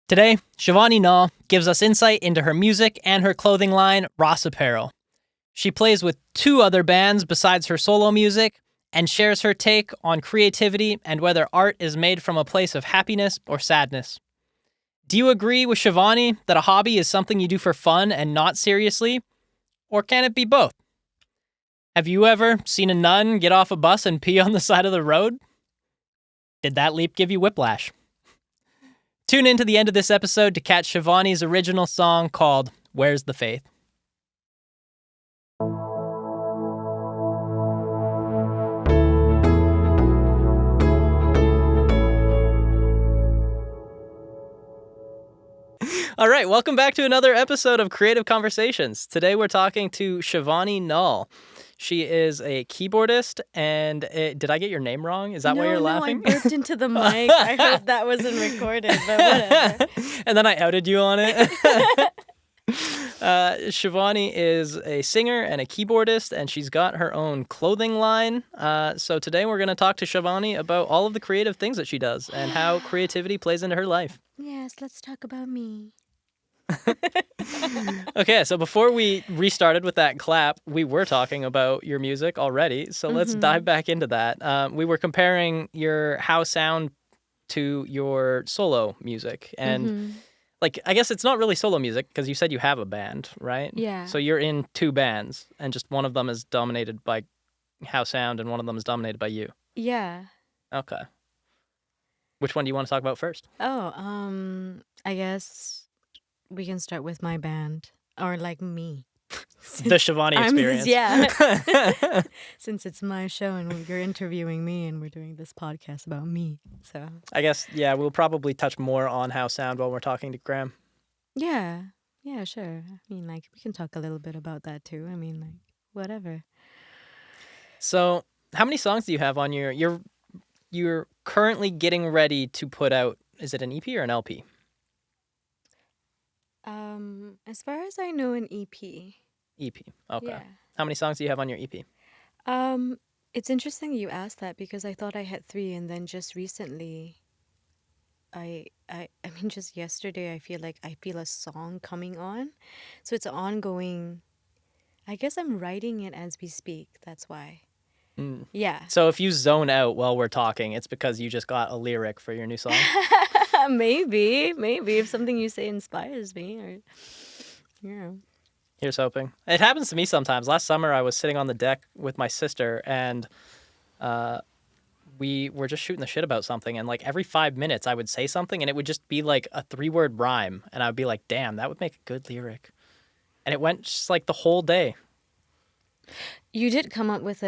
Today, Shavani Nall gives us insight into her music and her clothing line, Apparel. She plays with two other bands besides her solo music and shares her take on creativity and whether art is made from a place of happiness or sadness. Do you agree with Shavani that a hobby is something you do for fun and not seriously? Or can it be both? Have you ever seen a nun get off a bus and pee on the side of the road? Did that leap give you whiplash? Tune in to the end of this episode to catch Shavani's original song called Where's the Faith? All right, welcome back to another episode of Creative Conversations. Today we're talking to Shavani Nall. She is a keyboardist, and did I get your name wrong? Is that why you're laughing? No, I burped into the mic. I hope that wasn't recorded, but whatever. And then I outed you on it. Shavani is a singer and a keyboardist, and she's got her own clothing line. So today we're going to talk to Shavani about all of the creative things that she does and how creativity plays into her life. Yes, let's talk about me. Okay, so before we restarted with that clap, we were talking about your music already. So let's dive back into that. We were comparing your house sound to your solo music. And I guess it's not really solo music because you said you have a band, right? Yeah. So you're in two bands and just one of them is dominated by house sound and one of them is dominated by you. Yeah. Okay. Which one do you want to talk about first? I guess we can start with my band, or like me. The Shavani experience. Yeah. Since it's my show and you're interviewing me and we're doing this podcast about me. So I guess, yeah, we'll probably touch more on house sound while we're talking to Graham. Yeah. Yeah, sure. I mean, we can talk a little bit about that too. I mean, whatever. So how many songs do you have on you're currently getting ready to put out, is it an EP or an LP? As far as I know, an EP. EP. Okay. Yeah. How many songs do you have on your EP? It's interesting you asked that because I thought I had 3, and then just recently, I mean, just yesterday, I feel a song coming on, so it's ongoing. I guess I'm writing it as we speak. That's why. Yeah. So if you zone out while we're talking, it's because you just got a lyric for your new song? Maybe if something you say inspires me, or yeah. Here's hoping. It happens to me sometimes. Last summer, I was sitting on the deck with my sister, and we were just shooting the shit about something. And every 5 minutes, I would say something, and it would just be like a 3-word rhyme. And I would be like, damn, that would make a good lyric. And it went just the whole day. You did come up with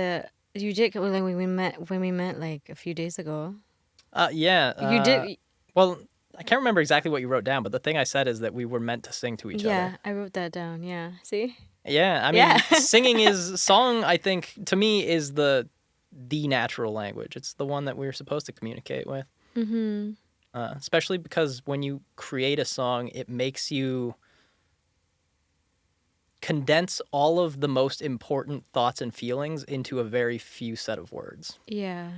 you did when we met a few days ago. Yeah. You did. Well, I can't remember exactly what you wrote down, but the thing I said is that we were meant to sing to each other. Yeah, I wrote that down. Yeah. See? Yeah, I mean, song, I think, to me, is the natural language. It's the one that we're supposed to communicate with. Mm-hmm. Especially because when you create a song, it makes you condense all of the most important thoughts and feelings into a very few set of words. Yeah,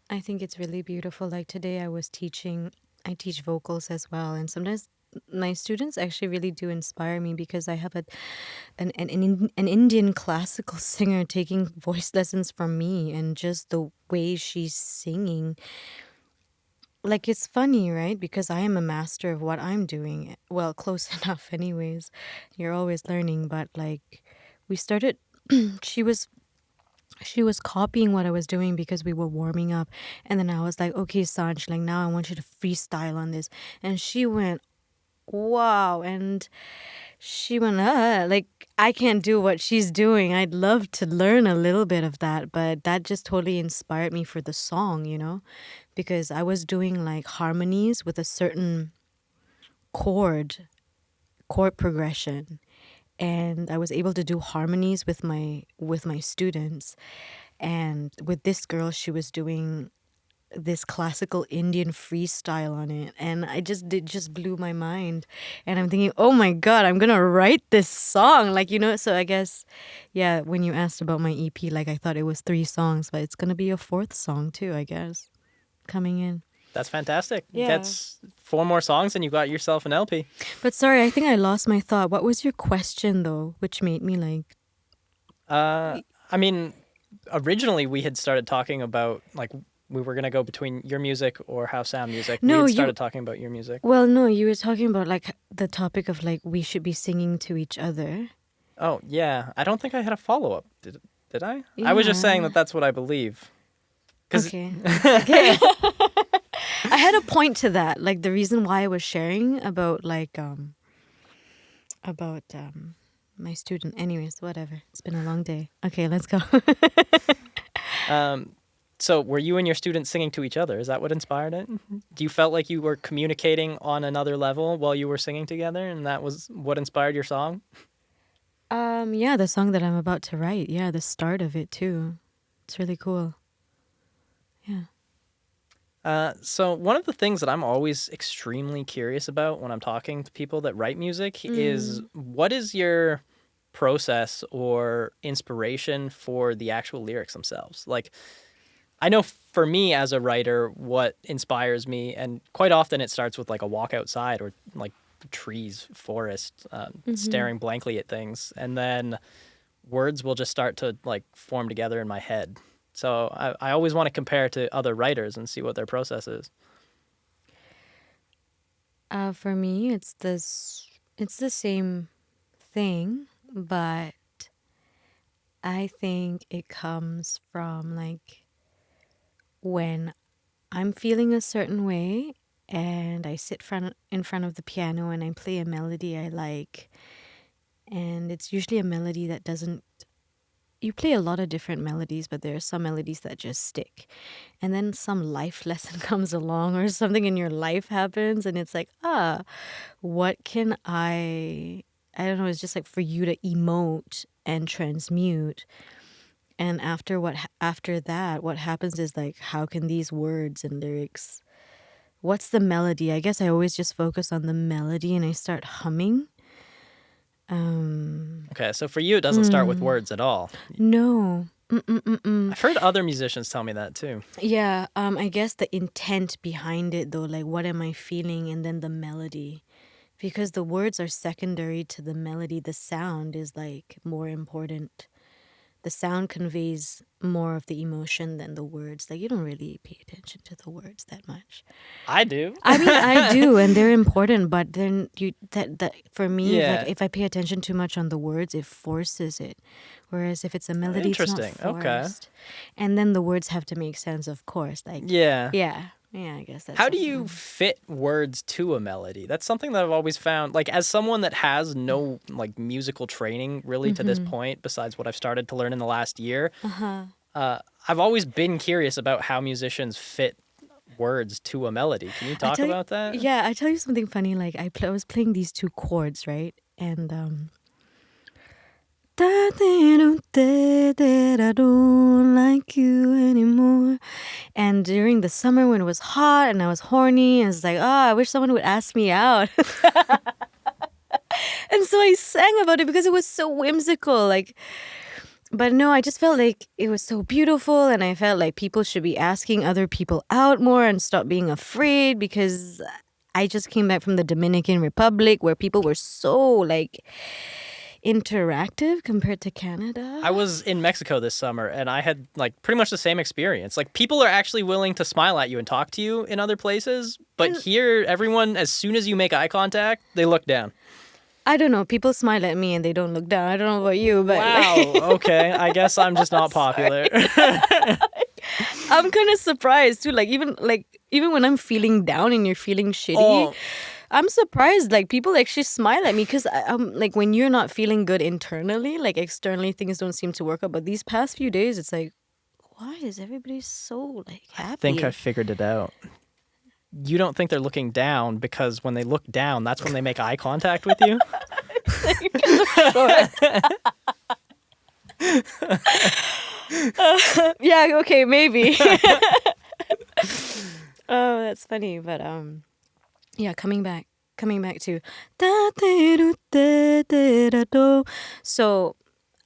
I think it's really beautiful. Like today I teach vocals as well, and sometimes my students actually really do inspire me because I have an Indian classical singer taking voice lessons from me, and just the way she's singing. It's funny, right? Because I am a master of what I'm doing. Well, close enough anyways. You're always learning, but we started she was copying what I was doing because we were warming up, and then I was like, okay, Sanj, now I want you to freestyle on this. And she went, wow, and she went, I can't do what she's doing. I'd love to learn a little bit of that, but that just totally inspired me for the song, because I was doing harmonies with a certain chord progression, and I was able to do harmonies with my students. And with this girl, she was doing this classical Indian freestyle on it, and it just blew my mind. And I'm thinking, oh my god, I'm gonna write this song, so I guess, yeah, when you asked about my EP, I thought it was 3 songs, but it's gonna be a 4th song too, I guess, coming in. That's fantastic. Yeah. That's 4 more songs and you got yourself an LP. But sorry, I think I lost my thought. What was your question though, which made me like? I mean, originally we had started talking about like we were gonna go between your music or house sound music. No, we had you. started talking about your music. Well, no, you were talking about like the topic of like we should be singing to each other. Oh yeah, I don't think I had a follow up. Did I? I was just saying Yeah. that that's what I believe. 'Cause- Okay. Okay. I had a point to that. Like the reason why I was sharing about like my student. Anyways, whatever. It's been a long day. Okay, let's go. So were you and your students singing to each other? Is that what inspired it? Do you felt like you were communicating on another level while you were singing together, and that was what inspired your song? Yeah, the song that I'm about to write. Yeah, the start of it too. It's really cool. Yeah. So one of the things that I'm always extremely curious about when I'm talking to people that write music is what is your process or inspiration for the actual lyrics themselves? Like, I know for me as a writer, what inspires me, and quite often it starts with like a walk outside or like trees, forest, staring blankly at things, and then words will just start to like form together in my head. So I always want to compare to other writers and see what their process is. For me, it's the same thing, but I think it comes from like when I'm feeling a certain way and I sit in front of the piano and I play a melody I like, and it's usually a melody that doesn't. You play a lot of different melodies, but there are some melodies that just stick. And then some life lesson comes along or something in your life happens and it's like, what can I don't know, it's just like for you to emote and transmute. And after that, what happens is like, how can these words and lyrics, what's the melody? I guess I always just focus on the melody and I start humming. Okay, so for you, it doesn't start with words at all. No. I've heard other musicians tell me that too. Yeah, I guess the intent behind it though, like what am I feeling, and then the melody. Because the words are secondary to the melody, the sound is like more important. The sound conveys more of the emotion than the words. Like you don't really pay attention to the words that much. I do. I mean, I do, and they're important. But then that for me, Yeah. like if I pay attention too much on the words, it forces it. Whereas if it's a melody, it's not Interesting. Okay. forced. And then the words have to make sense, of course. Like Yeah. yeah, I guess that's. How do you fit words to a melody? That's something that I've always found, like as someone that has no like musical training really to this point, besides what I've started to learn in the last year, I've always been curious about how musicians fit words to a melody. Can you talk about that? Yeah, I tell you something funny. Like I was playing these two chords, right? And I don't like you anymore. And during the summer when it was hot and I was horny, I was like, I wish someone would ask me out. And so I sang about it because it was so whimsical. Like, but no, I just felt like it was so beautiful, and I felt like people should be asking other people out more and stop being afraid, because I just came back from the Dominican Republic where people were so like interactive compared to Canada. I was in Mexico this summer and I had like pretty much the same experience. Like people are actually willing to smile at you and talk to you in other places, but here everyone, as soon as you make eye contact, they look down. I don't know. People smile at me and they don't look down. I don't know about you, but Wow. Okay. I guess I'm just not popular. I'm kind of surprised too. Like even when I'm feeling down and you're feeling shitty, I'm surprised. Like people actually smile at me because I'm like, when you're not feeling good internally, like externally things don't seem to work out. But these past few days, it's like, why is everybody so like happy? I think I figured it out. You don't think they're looking down because when they look down, that's when they make eye contact with you? Yeah, okay, maybe. Oh, that's funny. But yeah, coming back to so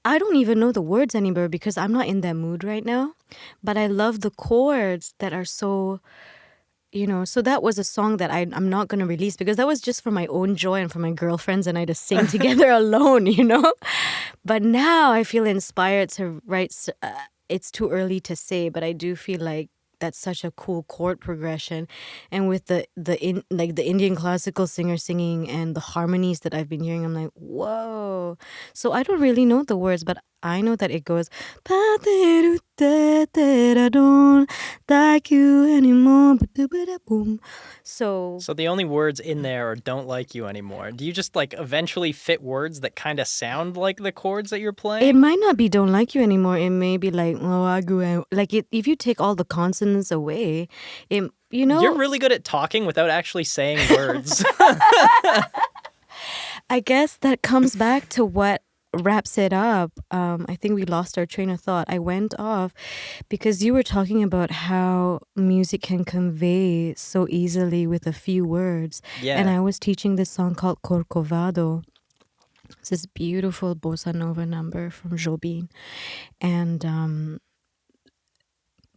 I don't even know the words anymore because I'm not in that mood right now. But I love the chords that are so, so that was a song that I'm not going to release because that was just for my own joy and for my girlfriends and I to sing together alone. But now I feel inspired to write. It's too early to say, but I do feel like that's such a cool chord progression, and with the Indian classical singer singing and the harmonies that I've been hearing, I'm like, whoa. So I don't really know the words, but I know that it goes, "Pa te te I don't like you anymore. Boom." So So the only words in there are "don't like you anymore." Do you just like eventually fit words that kind of sound like the chords that you're it playing? might not be "don't like you anymore." It may be like, "Oh, I go out." Like if you take all the consonants away, it You're really good at talking without actually saying words. I guess that comes back to what wraps it up. I think we lost our train of thought. I went off because you were talking about how music can convey so easily with a few words. And Yeah. I was teaching this song called Corcovado. It's this beautiful bossa nova number from Jobim. And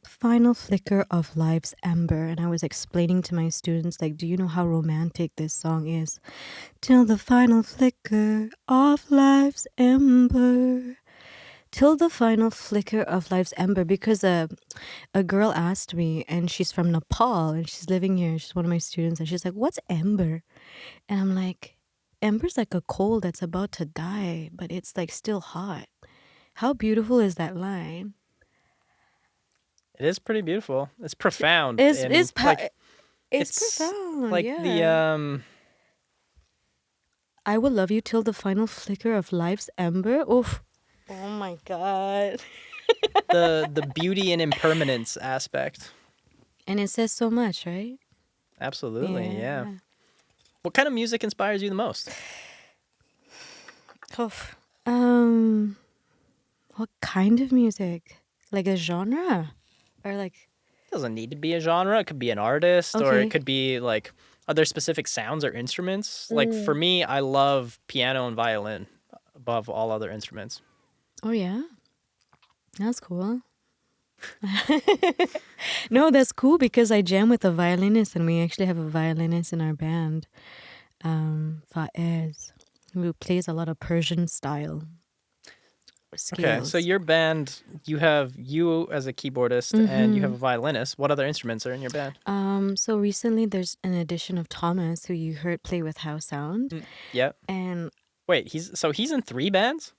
final flicker of life's ember. And I was explaining to my students, like, do you know how romantic this song is? Till the final flicker of life's ember. Till the final flicker of life's ember. Because a girl asked me, and she's from Nepal, and she's living here. She's one of my students, and she's like, what's ember? And I'm like, ember's like a coal that's about to die, but it's like still hot. How beautiful is that line? It is pretty beautiful. It's profound It's and it's pa- like it's it's profound, like the yeah. I will love you till the final flicker of life's ember. Oof. Oh my god. the beauty and impermanence aspect. And it says so much, right? Absolutely, yeah. Yeah. What kind of music inspires you the most? Oof. Um, what kind of music? Like a genre? Or like, Doesn't need to be a genre. It could be an artist, or it okay. could be like, are there specific sounds or instruments? Like for me, I love piano and violin above all other instruments. Oh yeah. That's cool. No, that's cool because I jam with a violinist and we actually have a violinist in our band. Faiz, who plays a lot of Persian style Okay, so scales. your band, you have you as a keyboardist and you have a violinist. What other instruments are in your band? So recently there's an addition of Thomas, who you heard play with House Sound, Yep. and Wait, he's in 3 bands?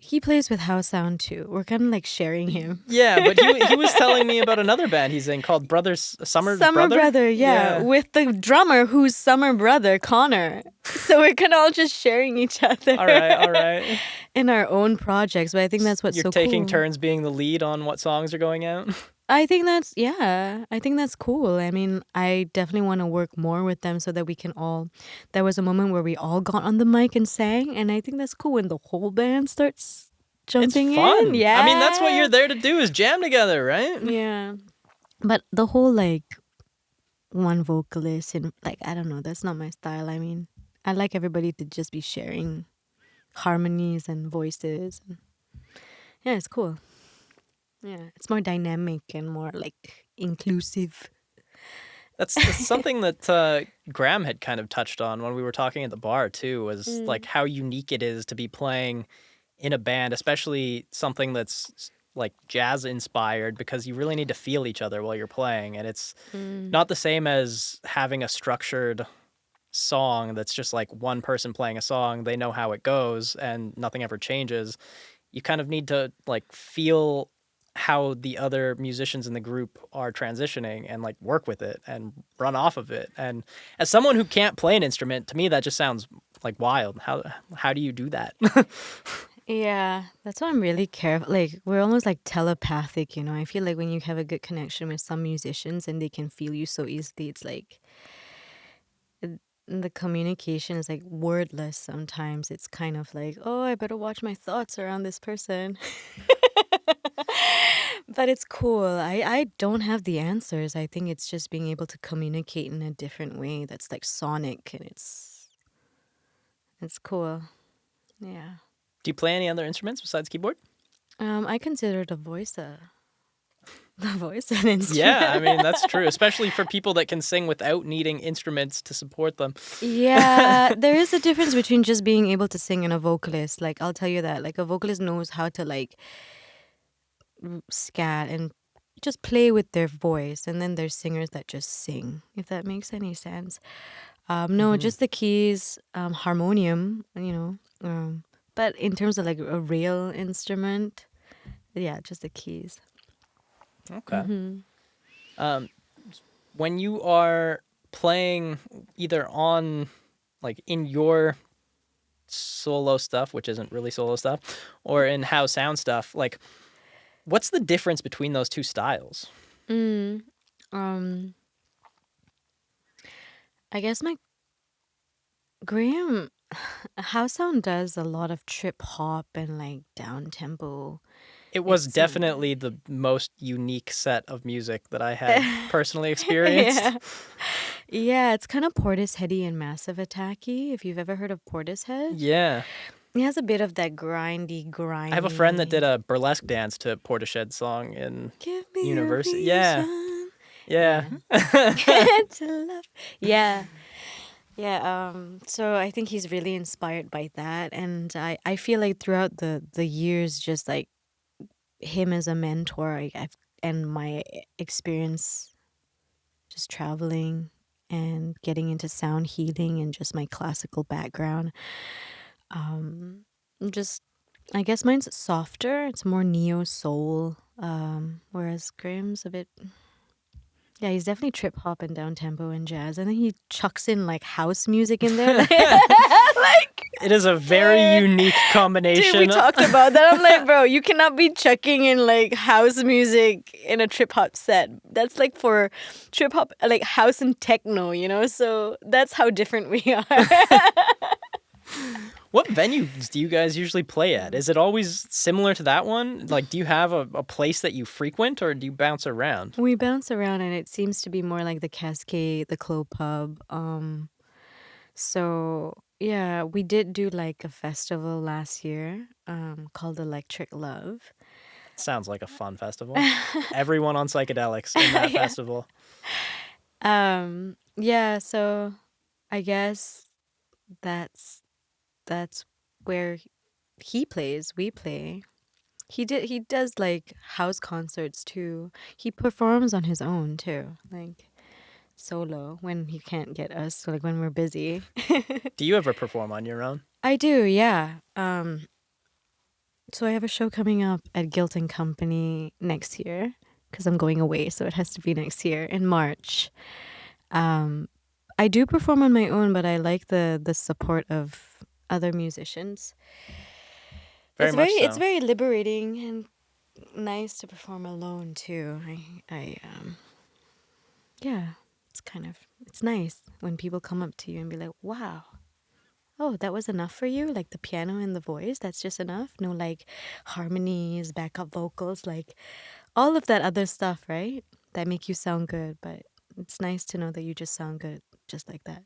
he plays with House Sound too. We're kind of like sharing him. Yeah, but he was telling me about another band he's in called Brothers Summer's Summer Brother. Brother, yeah, with the drummer who's Summer Brother, Connor. So we're kind of all just sharing each other. All right. In our own projects, but I think that's what's You're so taking cool. turns being the lead on what songs are going out. I think that's cool. I mean, I definitely want to work more with them so that we can all. There was a moment where we all got on the mic and sang, and I think that's cool when the whole band starts It's jumping fun. in. Yeah, I mean, that's what you're there to do is jam together, right? Yeah, but the whole like one vocalist and like I don't know, that's not my style. I mean, I like everybody to just be sharing harmonies and voices. Yeah, it's cool. Yeah, it's more dynamic and more like inclusive. That's something that Graham had kind of touched on when we were talking at the bar too, was like how unique it is to be playing in a band, especially something that's like jazz inspired, because you really need to feel each other while you're playing, and it's not the same as having a structured song that's just like one person playing a song, they know how it goes and nothing ever changes. You kind of need to like feel how the other musicians in the group are transitioning and like work with it and run off of it. And as someone who can't play an instrument, to me that just sounds like wild. How do you do that? Yeah, that's why I'm really careful. Like, we're almost like telepathic, you know? I feel like when you have a good connection with some musicians and they can feel you so easily, it's like the communication is like wordless sometimes. It's kind of like, oh, I better watch my thoughts around this person. But it's cool. I don't have the answers. I think it's just being able to communicate in a different way that's like sonic and it's cool. Yeah. Do you play any other instruments besides keyboard? I consider the voice the voice an instrument. Yeah, I mean, that's true, especially for people that can sing without needing instruments to support them. Yeah, there is a difference between just being able to sing and a vocalist. Like, I'll tell you that. Like, a vocalist knows how to, like, scat and just play with their voice. And then there's singers that just sing, if that makes any sense. No, Hmm. just the keys, harmonium, you know. But in terms of, like, a real instrument, yeah, just the keys. Okay. Um, when you are playing either on, like, in your solo stuff, which isn't really solo stuff, or in how sound stuff, like, what's the difference between those two styles? Mm, um, I guess my Graham House Sound does a lot of trip hop and like down tempo. It was It's definitely the most unique set of music that I had personally experienced. yeah, yeah. It's kind of Portisheady and Massive Attacky. If you've ever heard of Portishead, Yeah. it has a bit of that grindy, I have a friend that did grimy. a burlesque dance to Portishead song in Give me a university. Yeah. reason. Yeah. Yeah. To love. Yeah. Yeah, so I think he's really inspired by that, and I feel like throughout the years, just like him as a mentor, and my experience just traveling and getting into sound healing and just my classical background, just I guess mine's softer. It's more neo soul, whereas Graham's a bit. Yeah, he's definitely trip hop and down tempo and jazz, and then he chucks in like house music in there. Like, It is a very unique dude, we combination. talked about that. I'm like, bro, you cannot be chucking in like house music in a trip hop set. That's like for trip hop, like house and techno, you know? So that's how different we are. What venues do you guys usually play at? Is it always similar to that one? Like, do you have a place that you frequent or do you bounce around? We bounce around, and it seems to be more like the Cascade, the Clo Pub. So yeah, we did do like a festival last year, called Electric Love. Sounds like a fun festival. Everyone on psychedelics in that Yeah. festival. Yeah, so I guess that's that's where he plays, we play. He does like house concerts too. He performs on his own too, like solo when he can't get us, so like when we're busy. Do you ever perform on your own? I do, yeah. So I have a show coming up at Guilt and Company next year because I'm going away, so it has to be next year in March. I do perform on my own, but I like the support of other musicians. Very much It's so. very liberating and nice to perform alone too. Yeah, it's nice when people come up to you and be like, "Wow, oh, that was enough for you? Like the piano and the voice, that's just enough? No, like harmonies, backup vocals, like all of that other stuff, right? That make you sound good, but it's nice to know that you just sound good just like that."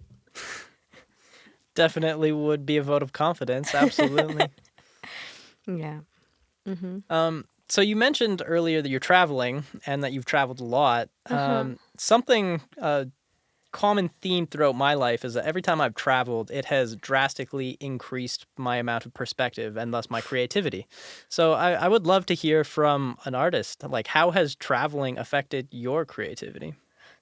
Definitely would be a vote of confidence. Absolutely. Yeah. So you mentioned earlier that you're traveling and that you've traveled a lot. Uh-huh. Something common theme throughout my life is that every time I've traveled, it has drastically increased my amount of perspective and thus my creativity. So I would love to hear from an artist, like how has traveling affected your creativity?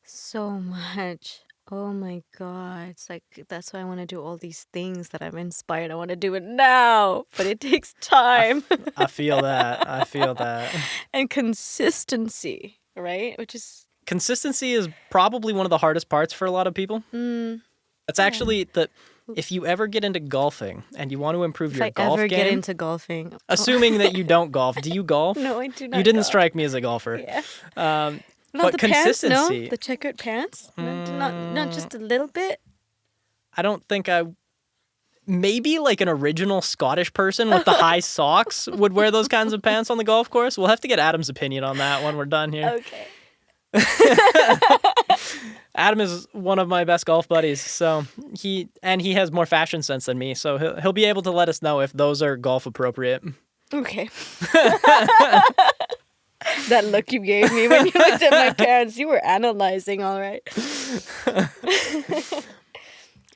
So much. Oh my God. It's like that's why I want to do all these things that I'm inspired. I want to do it now, but it takes time I feel that. I feel that. and consistency, right? Which is, Consistency is probably one of the hardest parts for a lot of people. It's yeah. actually that if you ever get into golfing and you want to improve If your I golf ever get game, into golfing. assuming that you don't golf, do you golf? No, I do not You didn't golf. strike me as a golfer. Yeah. But Not the pants, no? consistency, The checkered pants? Not just a little bit? I don't think maybe like an original Scottish person with the high socks would wear those kinds of pants on the golf course. We'll have to get Adam's opinion on that when we're done here. Okay. Adam is one of my best golf buddies, so he has more fashion sense than me, so he'll be able to let us know if those are golf appropriate. Okay. That look you gave me when you looked at my pants, you were analyzing, all right.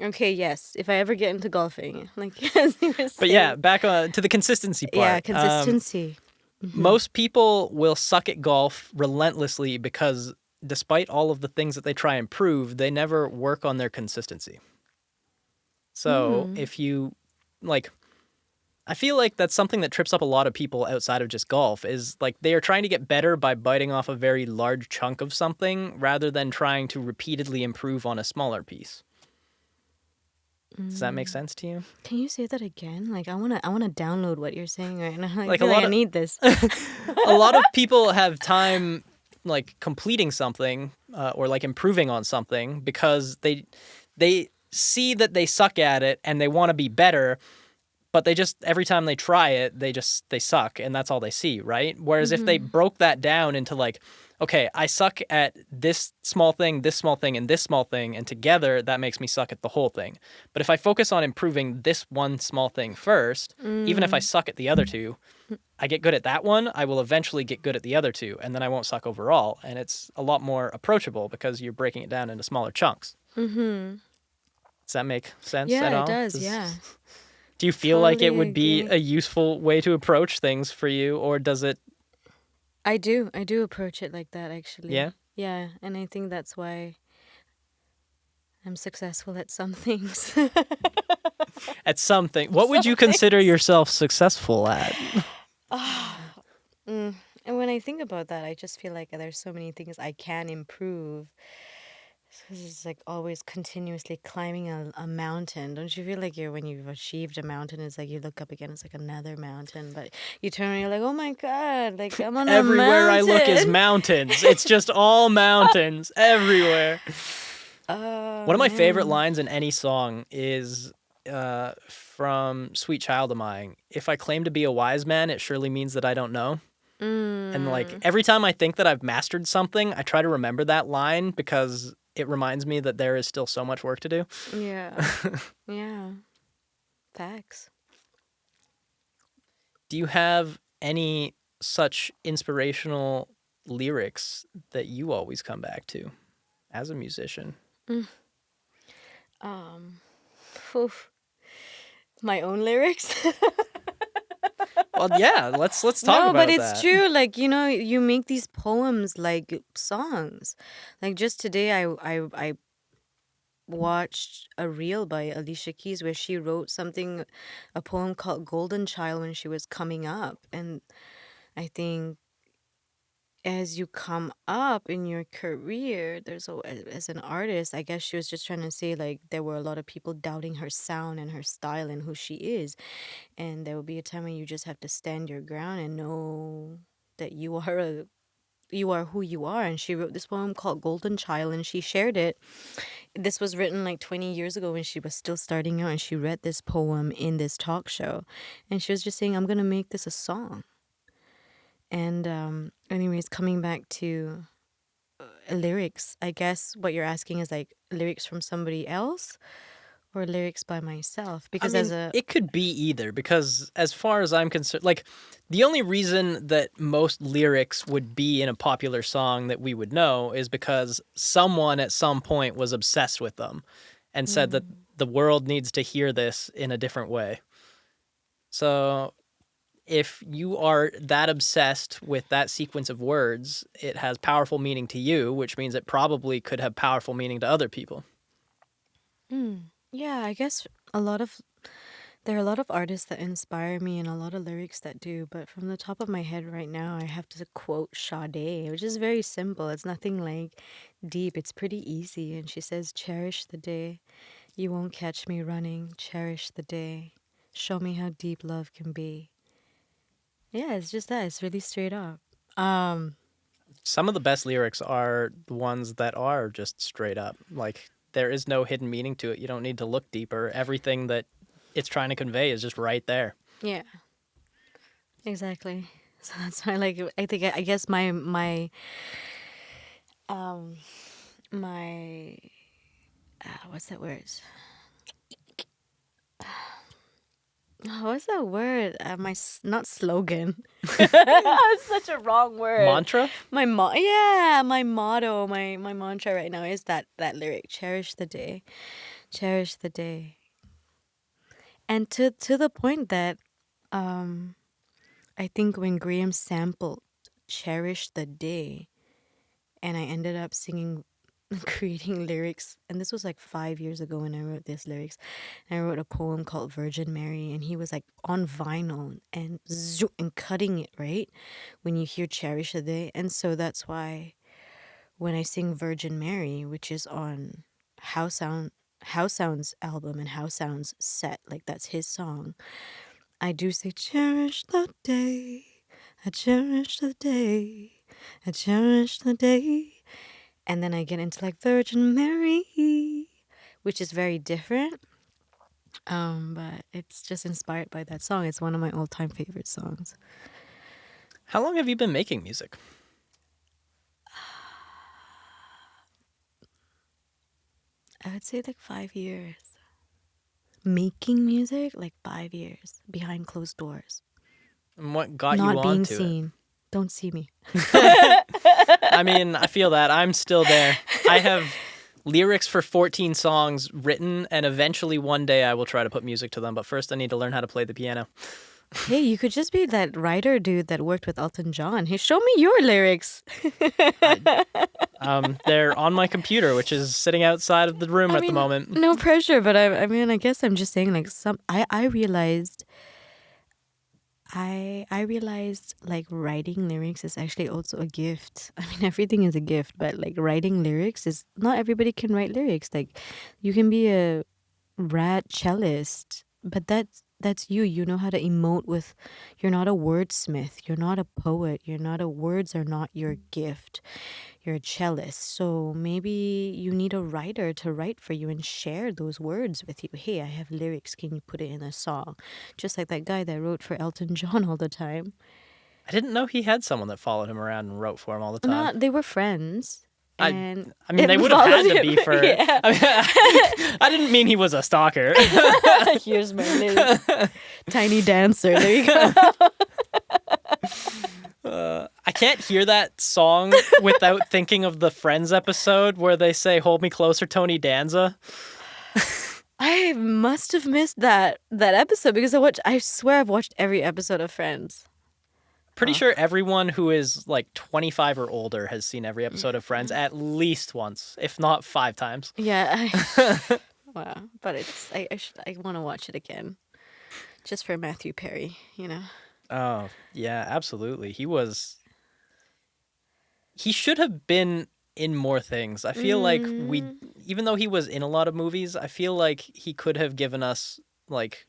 Okay, yes. If I ever get into golfing, like as you were But yeah, saying. back on to the consistency Yeah, part. consistency. Most people will suck at golf relentlessly because despite all of the things that they try and prove, they never work on their consistency. So if you like, I feel like that's something that trips up a lot of people outside of just golf is like they are trying to get better by biting off a very large chunk of something rather than trying to repeatedly improve on a smaller piece. Does that make sense to you? Can you say that again? Like I wanna download what you're saying right now. I Like a feel like lot I of need this. a lot of people have time like completing something or like improving on something because they see that they suck at it and they want to be better, but they just every time they try it they suck and that's all they see, right? Whereas if they broke that down into like, okay, I suck at this small thing, and this small thing, and together that makes me suck at the whole thing. But if I focus on improving this one small thing first, even if I suck at the other two, I get good at that one, I will eventually get good at the other two, and then I won't suck overall. And it's a lot more approachable because you're breaking it down into smaller chunks. Mm-hmm. Does that make sense at Yeah, it all? does. Yeah, Do you feel like it totally would be agree. a useful way to approach things for you, or does it? I do approach it like that actually. Yeah, Yeah, and I think that's why I'm successful at some things. at something. What would you consider yourself successful at? And when I think about that, I just feel like there's so many things I can improve. Because it's like always continuously climbing a mountain. Don't you feel like when you've achieved a mountain, it's like you look up again, it's like another mountain. But you turn and you're like, oh my God, like I'm on a Everywhere I look is mountain. mountains. It's just all mountains everywhere. Oh, One of my favorite man. lines in any song is from Sweet Child of Mine. If I claim to be a wise man, it surely means that I don't know. And like every time I think that I've mastered something, I try to remember that line because it reminds me that there is still so much work to do. Yeah. Yeah. Facts. Do you have any such inspirational lyrics that you always come back to as a musician? Oof. My own lyrics? Well, yeah, let's talk No, but about it's that. true. Like, you make these poems like songs. Like just today I watched a reel by Alicia Keys where she wrote a poem called Golden Child when she was coming up. And I think as you come up in your career, as an artist, I guess she was just trying to say like there were a lot of people doubting her sound and her style and who she is. And there will be a time when you just have to stand your ground and know that you are who you are. And she wrote this poem called Golden Child and she shared it. This was written like 20 years ago when she was still starting out, and she read this poem in this talk show, and she was just saying, I'm gonna make this a song. And anyways, coming back to lyrics, I guess what you're asking is like lyrics from somebody else or lyrics by myself, I because mean, it could be either because as far as I'm concerned, like the only reason that most lyrics would be in a popular song that we would know is because someone at some point was obsessed with them and said that the world needs to hear this in a different way. So if you are that obsessed with that sequence of words, it has powerful meaning to you, which means it probably could have powerful meaning to other people. yeah, I guess there are a lot of artists that inspire me and a lot of lyrics that do, but from the top of my head right now, I have to quote Sade, which is very simple. It's nothing like deep. It's pretty easy. And she says, cherish the day. You won't catch me running. Cherish the day. Show me how deep love can be. Yeah, it's just that. It's really straight up. Um, Some of the best lyrics are the ones that are just straight up. Like, there is no hidden meaning to it. You don't need to look deeper. Everything that it's trying to convey is just right there. yeah, exactly. So that's why, like, I guess um, my, what's that word? What's that word? Not slogan. It's such a wrong word. Mantra? My motto, my mantra right now is that lyric: cherish the day, cherish the day, and to the point that um I think when Graham sampled "Cherish the Day," and I ended up singing, creating lyrics, and this was like 5 years ago when I wrote these lyrics. And I wrote a poem called Virgin Mary, and he was like on vinyl and and cutting it right when you hear "Cherish the Day," and so that's why when I sing Virgin Mary, which is on How Sound. How Sound's album and How Sound's set, like that's his song. I do say, cherish the day, I cherish the day, I cherish the day. And then I get into like Virgin Mary, which is very different. But it's just inspired by that song. It's one of my all-time favorite songs. How long have you been making music? I would say like 5 years. Making music, like 5 years behind closed doors. And what got Not you being onto it? seen. Don't see me. I mean, I feel that. I'm still there. I have lyrics for 14 songs written, and eventually one day I will try to put music to them. But first, I need to learn how to play the piano. Hey, you could just be that writer dude that worked with Elton John. Hey, show me your lyrics. They're on my computer, which is sitting outside of the room I at the mean, moment. no pressure, but I mean, I guess I'm just saying like I realized I realized like writing lyrics is actually also a gift. I mean, everything is a gift, but like writing lyrics is not everybody can write lyrics. Like you can be a rad cellist, but that's you. You know how to emote with. You're not a wordsmith. You're not a poet. You're not a words are not your gift. You're a cellist. So maybe you need a writer to write for you and share those words with you. Hey, I have lyrics. Can you put it in a song? Just like that guy that wrote for Elton John all the time. I didn't know he had someone that followed him around and wrote for him all the time. Not they were friends. And I mean, they it would have had to followed be him. for. Yeah. I mean, I didn't mean he was a stalker. Here's my lyrics. Tiny dancer. There you go. I can't hear that song without thinking of the Friends episode where they say "Hold Me Closer, Tony Danza." I must have missed that episode because I swear I've watched every episode of Friends. Pretty sure everyone who is like 25 or older has seen every episode of Friends at least once, if not 5 times. Yeah. Wow. But I want to watch it again. Just for Matthew Perry, you know. Oh, yeah, absolutely. He should have been in more things. I feel like even though he was in a lot of movies, I feel like he could have given us like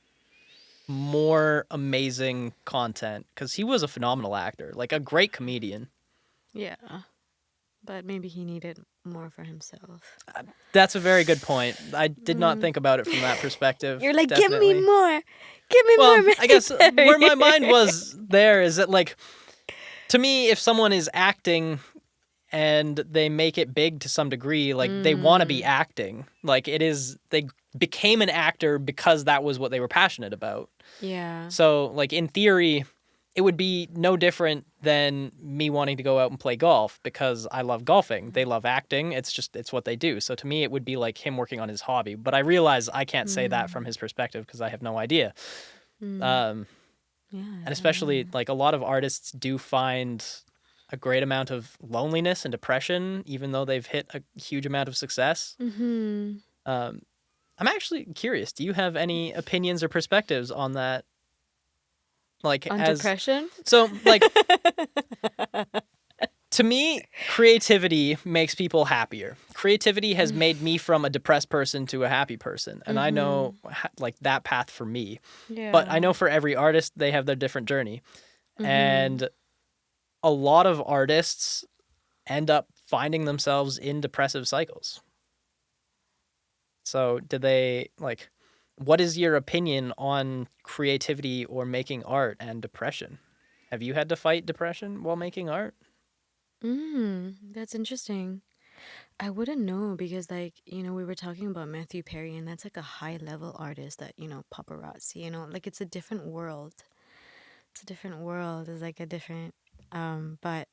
more amazing content because he was a phenomenal actor, like a great comedian. Yeah. But maybe he needed more for himself. That's a very good point. I did not think about it from that perspective. You're like, Definitely. give me more. Give me Well, more. I guess Matthew Perry." where my mind was there is that, like, to me, if someone is acting and they make it big to some degree, like, they want to be acting. Like, they became an actor because that was what they were passionate about. Yeah. So, like, in theory, it would be no different than me wanting to go out and play golf because I love golfing. They love acting. It's what they do. So to me, it would be like him working on his hobby. But I realize I can't say that from his perspective because I have no idea. Yeah. And especially, like, a lot of artists do find a great amount of loneliness and depression, even though they've hit a huge amount of success. Mm-hmm. I'm actually curious. Do you have any opinions or perspectives on that? Like, On depression? So, like, to me, creativity makes people happier. Creativity has made me from a depressed person to a happy person. And I know, like, that path for me. Yeah. But I know for every artist, they have their different journey. And a lot of artists end up finding themselves in depressive cycles. So, what is your opinion on creativity or making art and depression? Have you had to fight depression while making art? That's interesting. I wouldn't know because, like, we were talking about Matthew Perry, and that's like a high level artist that, paparazzi, like it's a different world. It's a different world. It's like a different, but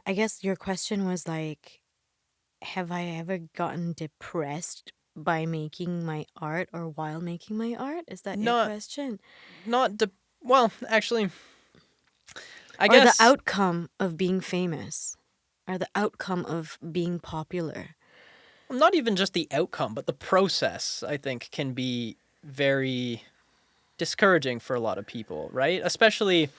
I guess your question was like, have I ever gotten depressed by making my art or while making my art? Is that your Not, question? not, well, actually, I Or the guess outcome of being famous? Or the outcome of being popular? not even just the outcome, but the process, I think, can be very discouraging for a lot of people, right? Especially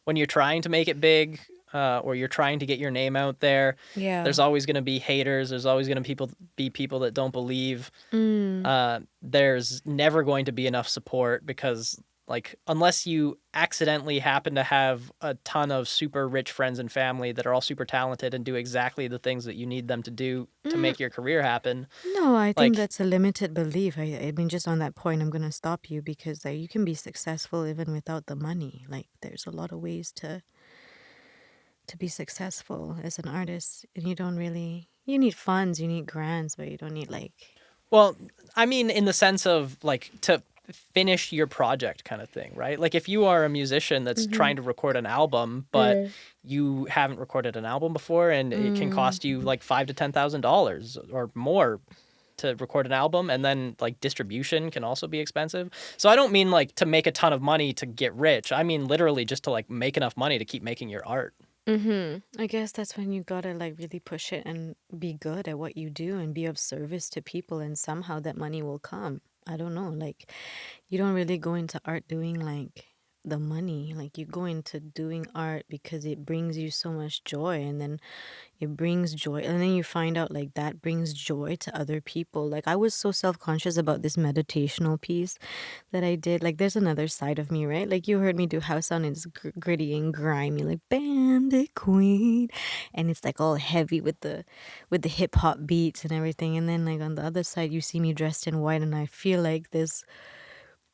when you're trying to make it big, or you're trying to get your name out there. Yeah. There's always going to be haters. There's always going to be people that don't believe. Mm. There's never going to be enough support because, like, unless you accidentally happen to have a ton of super rich friends and family that are all super talented and do exactly the things that you need them to do to Mm. make your career happen, No, I think like, that's a limited belief. I mean, just on that point, I'm gonna stop you because you can be successful even without the money. Like, there's a lot of ways to be successful as an artist, and you need funds, you need grants, but you don't need like. well, I mean, in the sense of like to finish your project kind of thing, right? Like if you are a musician that's Mm-hmm. trying to record an album, but you haven't recorded an album before, and it can Mm. cost you like $5,000 to $10,000 or more to record an album, and then like distribution can also be expensive. So I don't mean like to make a ton of money to get rich. I mean literally just to like make enough money to keep making your art. Mm-hmm. I guess that's when you gotta like really push it and be good at what you do and be of service to people, and somehow that money will come. I don't know, like you don't really go into art doing like the money. Like you go into doing art because it brings you so much joy, and then it brings joy, and then you find out like that brings joy to other people. Like I was so self-conscious about this meditational piece that I did. Like there's another side of me, right? Like you heard me do house sound, and it's gritty and grimy, like Bandit Queen, and it's like all heavy with the hip hop beats and everything. And then like on the other side, you see me dressed in white, and I feel like this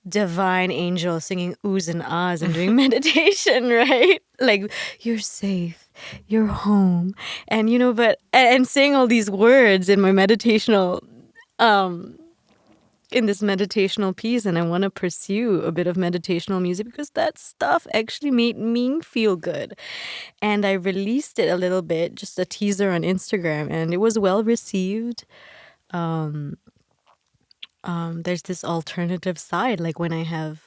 divine angel singing oohs and ahs and doing meditation, right? Like you're safe, you're home, and but and saying all these words in my meditational um in this meditational piece. And I want to pursue a bit of meditational music because that stuff actually made me feel good. And I released it a little bit, just a teaser on Instagram, and it was well received. There's this alternative side, like when I have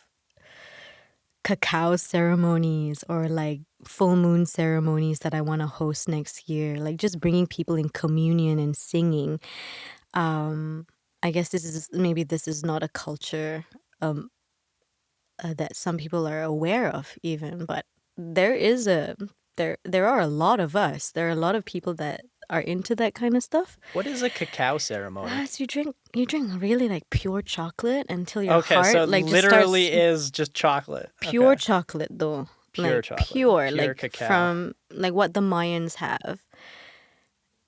cacao ceremonies or like full moon ceremonies that I want to host next year, like just bringing people in communion and singing. I guess this is not a culture um, that some people are aware of even, but there is a there are a lot of us. There are a lot of people that are into that kind of stuff. What is a cacao ceremony? So you drink really like pure chocolate until your Okay, so heart it like just starts. literally is just chocolate. Pure Okay. chocolate though, Pure like chocolate. pure, Pure like cacao. from like what the Mayans have.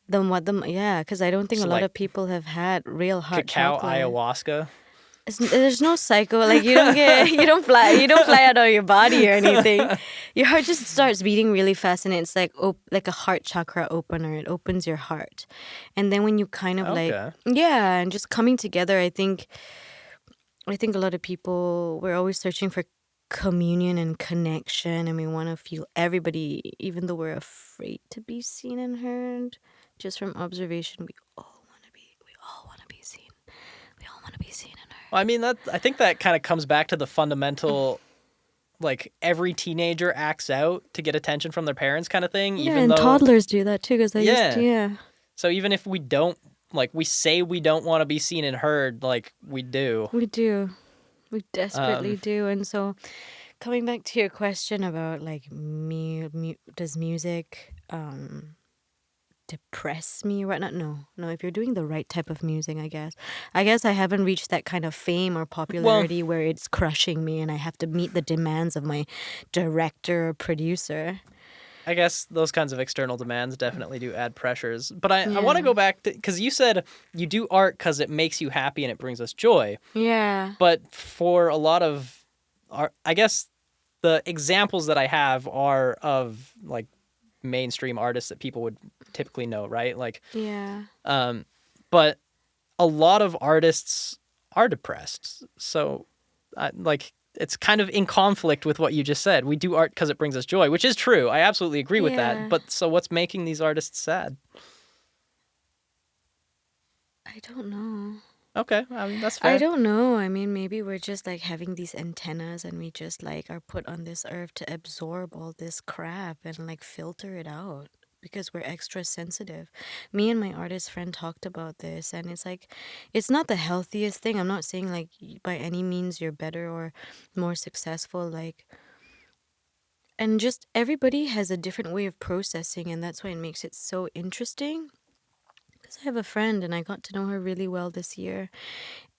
Yeah, because I don't think a So lot like of people have had real hot cacao chocolate. ayahuasca. There's no psycho, like you don't fly out of your body or anything. Your heart just starts beating really fast, and it's like a heart chakra opener. It opens your heart, and then when you kind of like Okay. yeah, and just coming together. I think a lot of people, we're always searching for communion and connection, and we want to feel everybody, even though we're afraid to be seen and heard. Just from observation, we all want to be seen. We all want to be seen and heard. Well, I mean I think that kind of comes back to the fundamental like every teenager acts out to get attention from their parents kind of thing, Yeah, even and though toddlers do that too, because I used to, yeah. yeah. So even if we don't like we say we don't want to be seen and heard, like we do. We do. We desperately Um do. And so, coming back to your question about like does music depress me or whatnot? No, if you're doing the right type of music, I guess I haven't reached that kind of fame or well, popularity where it's crushing me and I have to meet the demands of my director or producer. I guess those kinds of external demands definitely do add pressures. But I want to Yeah. go back to because you said you do art because it makes you happy and it brings us joy. Yeah. But for a lot of art, I guess the examples that I have are of like mainstream artists that people would typically know, right? Like, Yeah. but a lot of artists are depressed. So, like, it's kind of in conflict with what you just said. We do art because it brings us joy, which is true. I absolutely agree with that. Yeah. But so what's making these artists sad? I don't know. Okay, I mean, that's I fair. don't know. I mean, maybe we're just like having these antennas and we just like are put on this earth to absorb all this crap and like filter it out because we're extra sensitive. Me and my artist friend talked about this, and it's like, it's not the healthiest thing. I'm not saying like by any means you're better or more successful. Like, and just everybody has a different way of processing, and that's why it makes it so interesting. Because I have a friend and I got to know her really well this year.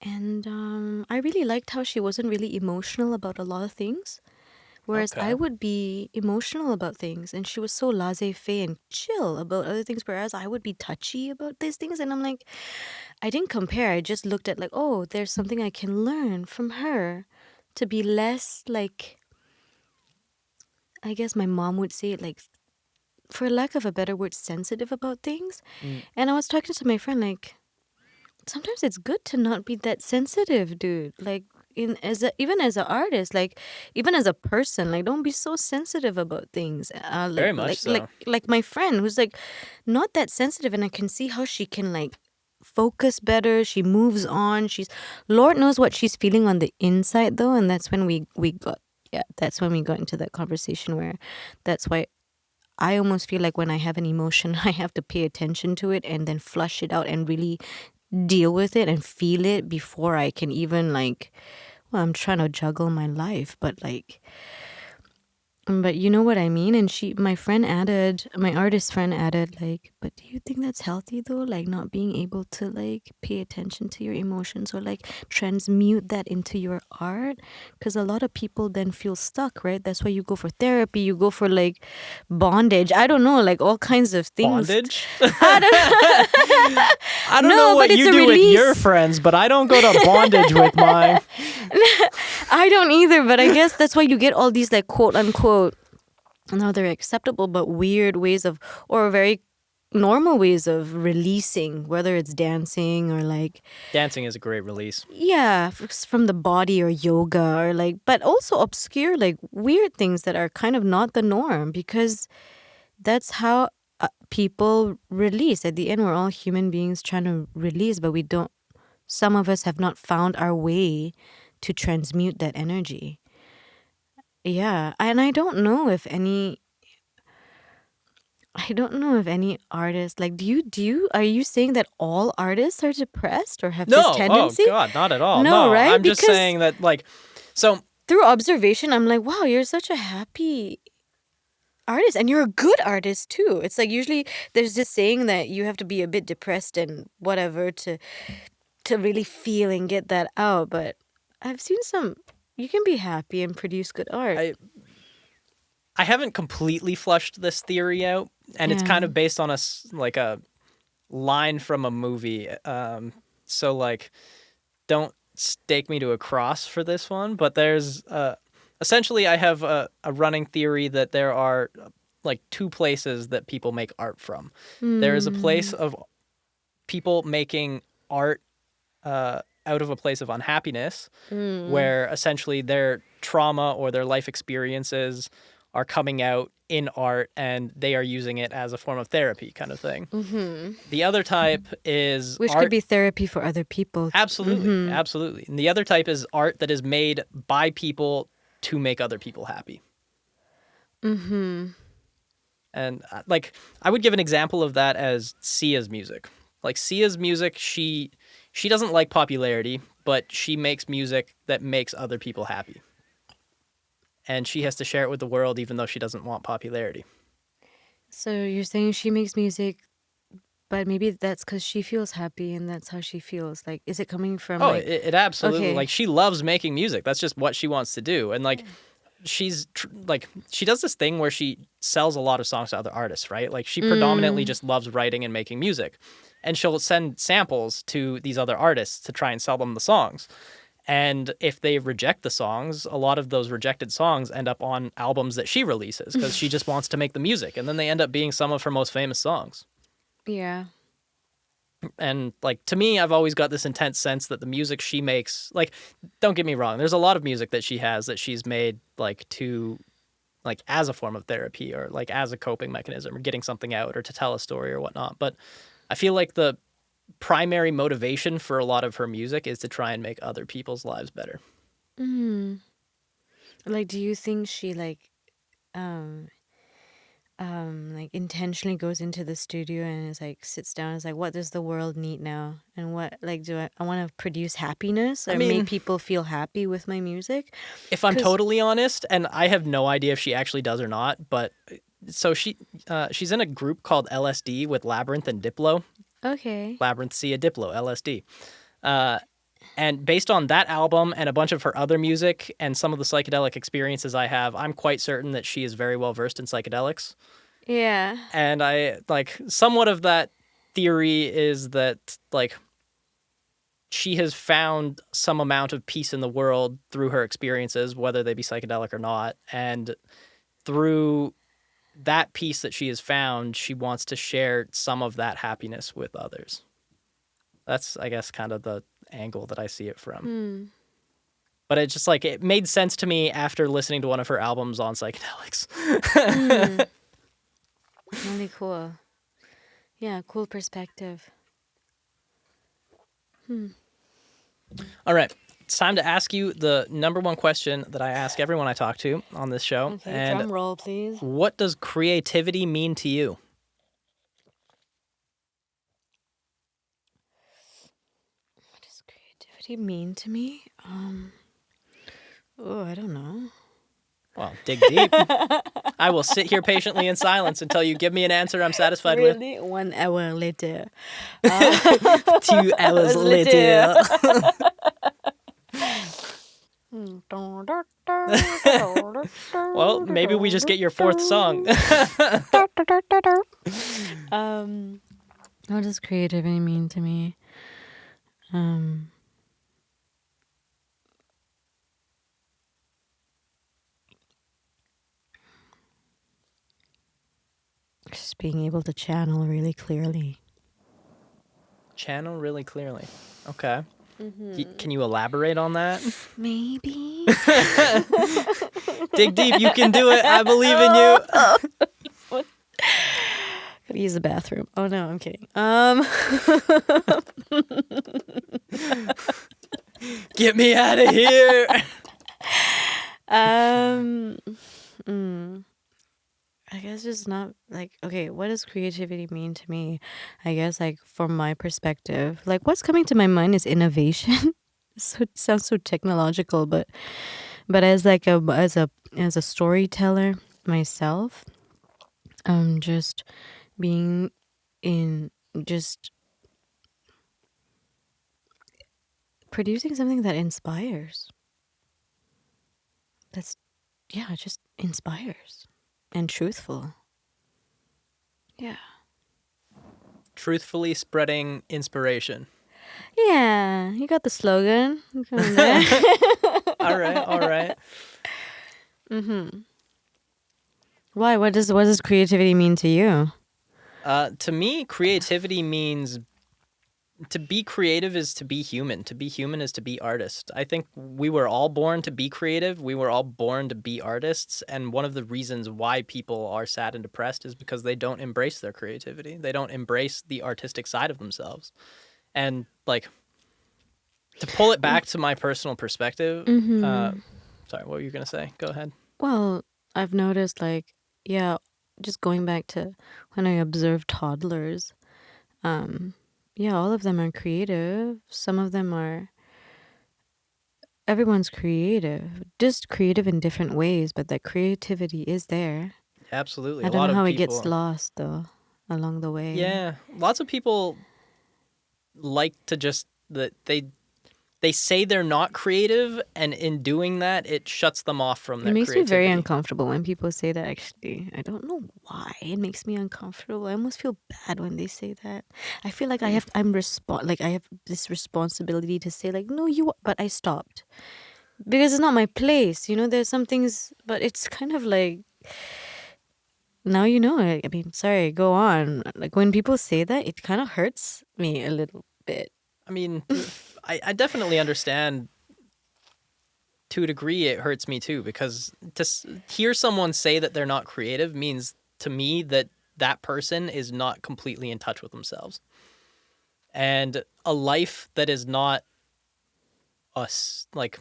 And I really liked how she wasn't really emotional about a lot of things. Whereas I Okay. would be emotional about things. And she was so laissez-faire and chill about other things. Whereas I would be touchy about these things. And I'm like, I didn't compare. I just looked at like, oh, there's something I can learn from her to be less like, I guess my mom would say it like, for lack of a better word, sensitive about things. Mm. And I was talking to my friend like, sometimes it's good to not be that sensitive, dude. Like even as an artist, like even as a person, like don't be so sensitive about things. Very much so. Like my friend who's like not that sensitive, and I can see how she can like focus better. She moves on. She's Lord knows what she's feeling on the inside though, and that's when we got that's when we got into that conversation where that's why I almost feel like when I have an emotion, I have to pay attention to it and then flush it out and really deal with it and feel it before I can even like, well, I'm trying to juggle my life, but like, but you know what I mean? And my artist friend added, like, but do you think that's healthy though? Like, not being able to like pay attention to your emotions or like transmute that into your art? Because a lot of people then feel stuck, right? That's why you go for therapy, you go for like bondage. I don't know, like all kinds of things. Bondage? I don't I don't No, know but what it's you a do with your release. friends, but I don't go to bondage with mine. I don't either, but I guess that's why you get all these like quote unquote, now they're acceptable but weird ways of, or very normal ways of releasing, whether it's dancing or like, Dancing is a great release. yeah, from the body or yoga or like, but also obscure like weird things that are kind of not the norm, because that's how people release. At the end, we're all human beings trying to release, but we don't, some of us have not found our way to transmute that energy. Yeah, and I don't know if any artists like, are you saying that all artists are depressed or have this No, oh tendency? God, not at all. No, No, right? I'm just Because saying that, like, so through observation, I'm like, wow, you're such a happy artist and you're a good artist too. It's like usually there's this saying that you have to be a bit depressed and whatever to really feel and get that out, but I've seen some, you can be happy and produce good art. I haven't completely flushed this theory out, and it's kind Yeah. of based on like a line from a movie. So like, don't stake me to a cross for this one, but there's essentially I have a running theory that there are like two places that people make art from. There is a place of people making art out of a place of unhappiness, where essentially their trauma or their life experiences are coming out in art and they are using it as a form of therapy, kind of thing. The other type is Which art. could be therapy for other people. Absolutely, absolutely. And the other type is art that is made by people to make other people happy. And like, I would give an example of that as Sia's music. Like Sia's music, she doesn't like popularity, but she makes music that makes other people happy. And she has to share it with the world even though she doesn't want popularity. So you're saying she makes music, but maybe that's because she feels happy and that's how she feels. Like, is it coming from Oh, like, it absolutely, okay. like, she loves making music. That's just what she wants to do. And like, she's like, she does this thing where she sells a lot of songs to other artists, right? Like, she predominantly just loves writing and making music. And she'll send samples to these other artists to try and sell them the songs. And if they reject the songs, a lot of those rejected songs end up on albums that she releases because she just wants to make the music. And then they end up being some of her most famous songs. Yeah. And like, to me, I've always got this intense sense that the music she makes, like, don't get me wrong, there's a lot of music that she has that she's made like to, like, as a form of therapy or like as a coping mechanism or getting something out or to tell a story or whatnot. But I feel like the primary motivation for a lot of her music is to try and make other people's lives better. Mm. Like, do you think she like intentionally goes into the studio and is like sits down and is like, what does the world need now? And what, like, do I want to produce happiness or I mean, make people feel happy with my music? if I'm 'Cause totally honest, and I have no idea if she actually does or not, but so she's in a group called LSD with Labyrinth and Diplo. okay. Labyrinth, Sia, Diplo, LSD. And based on that album and a bunch of her other music and some of the psychedelic experiences I have, I'm quite certain that she is very well versed in psychedelics. Yeah. And I, like, somewhat of that theory is that, like, she has found some amount of peace in the world through her experiences, whether they be psychedelic or not. And through that peace that she has found, she wants to share some of that happiness with others. That's, I guess, kind of the angle that I see it from. Hmm. But it just, like, it made sense to me after listening to one of her albums on psychedelics. Really cool. Yeah, cool perspective. All right. It's time to ask you the number one question that I ask everyone I talk to on this show. Okay, And drum roll, please. what does creativity mean to you? What does creativity mean to me? Oh, I don't know. Well, dig deep. I will sit here patiently in silence until you give me an answer I'm satisfied with. Really? 1 hour later. 2 hours later. Well, maybe we just get your fourth song. What does creativity mean to me? Just being able to channel really clearly. Channel really clearly. Okay. Can you elaborate on that? Maybe. Dig deep. You can do it. I believe in you. Gotta use the bathroom. Oh no, I'm kidding. Get me out of here. I guess just not like, okay, what does creativity mean to me? I guess, like, from my perspective, like, what's coming to my mind is innovation. So it sounds so technological, but as like as a storyteller myself, just being in just producing something that inspires. That's, yeah, it just inspires and truthful. Yeah. Truthfully spreading inspiration. Yeah, you got the slogan. Coming there. All right. Why? What does creativity mean to you? To me, creativity means to be creative is to be human. To be human is to be artist. I think we were all born to be creative. We were all born to be artists. And one of the reasons why people are sad and depressed is because they don't embrace their creativity. They don't embrace the artistic side of themselves. And, like, to pull it back to my personal perspective, sorry, what were you going to say? Go ahead. Well, I've noticed, like, yeah, just going back to when I observe toddlers, yeah, all of them are creative. Some of them are, everyone's creative, just creative in different ways, but that creativity is there. Absolutely. I don't know how it gets lost, though, along the way. Yeah. Lots of people like to just, they say they're not creative, and in doing that, it shuts them off from It their makes me very creativity. uncomfortable when people say that, actually. I don't know why. It makes me uncomfortable. I almost feel bad when they say that. I feel like I have this responsibility to say like, no, but I stopped. Because it's not my place. There's some things, but it's kind of like, now you know. I mean, sorry, go on. Like, when people say that, it kind of hurts me a little bit. I mean, I definitely understand. To a degree, it hurts me too, because to hear someone say that they're not creative means to me that that person is not completely in touch with themselves. And a life that is not us, like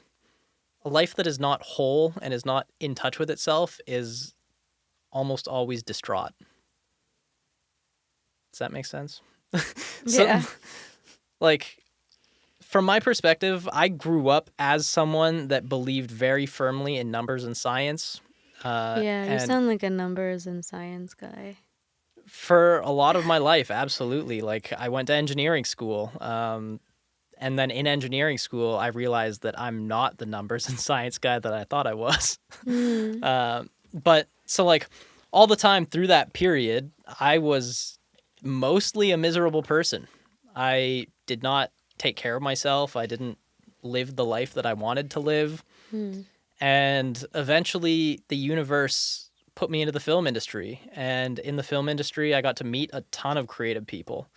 a life that is not whole and is not in touch with itself, is almost always distraught. Does that make sense? Yeah. Like, from my perspective, I grew up as someone that believed very firmly in numbers and science. Yeah, you And sound like a numbers and science guy. for a lot of my life, absolutely. Like, I went to engineering school. And then in engineering school, I realized that I'm not the numbers and science guy that I thought I was. But so, like, all the time through that period, I was mostly a miserable person. I did not take care of myself. I didn't live the life that I wanted to live. And eventually the universe put me into the film industry. And in the film industry, I got to meet a ton of creative people.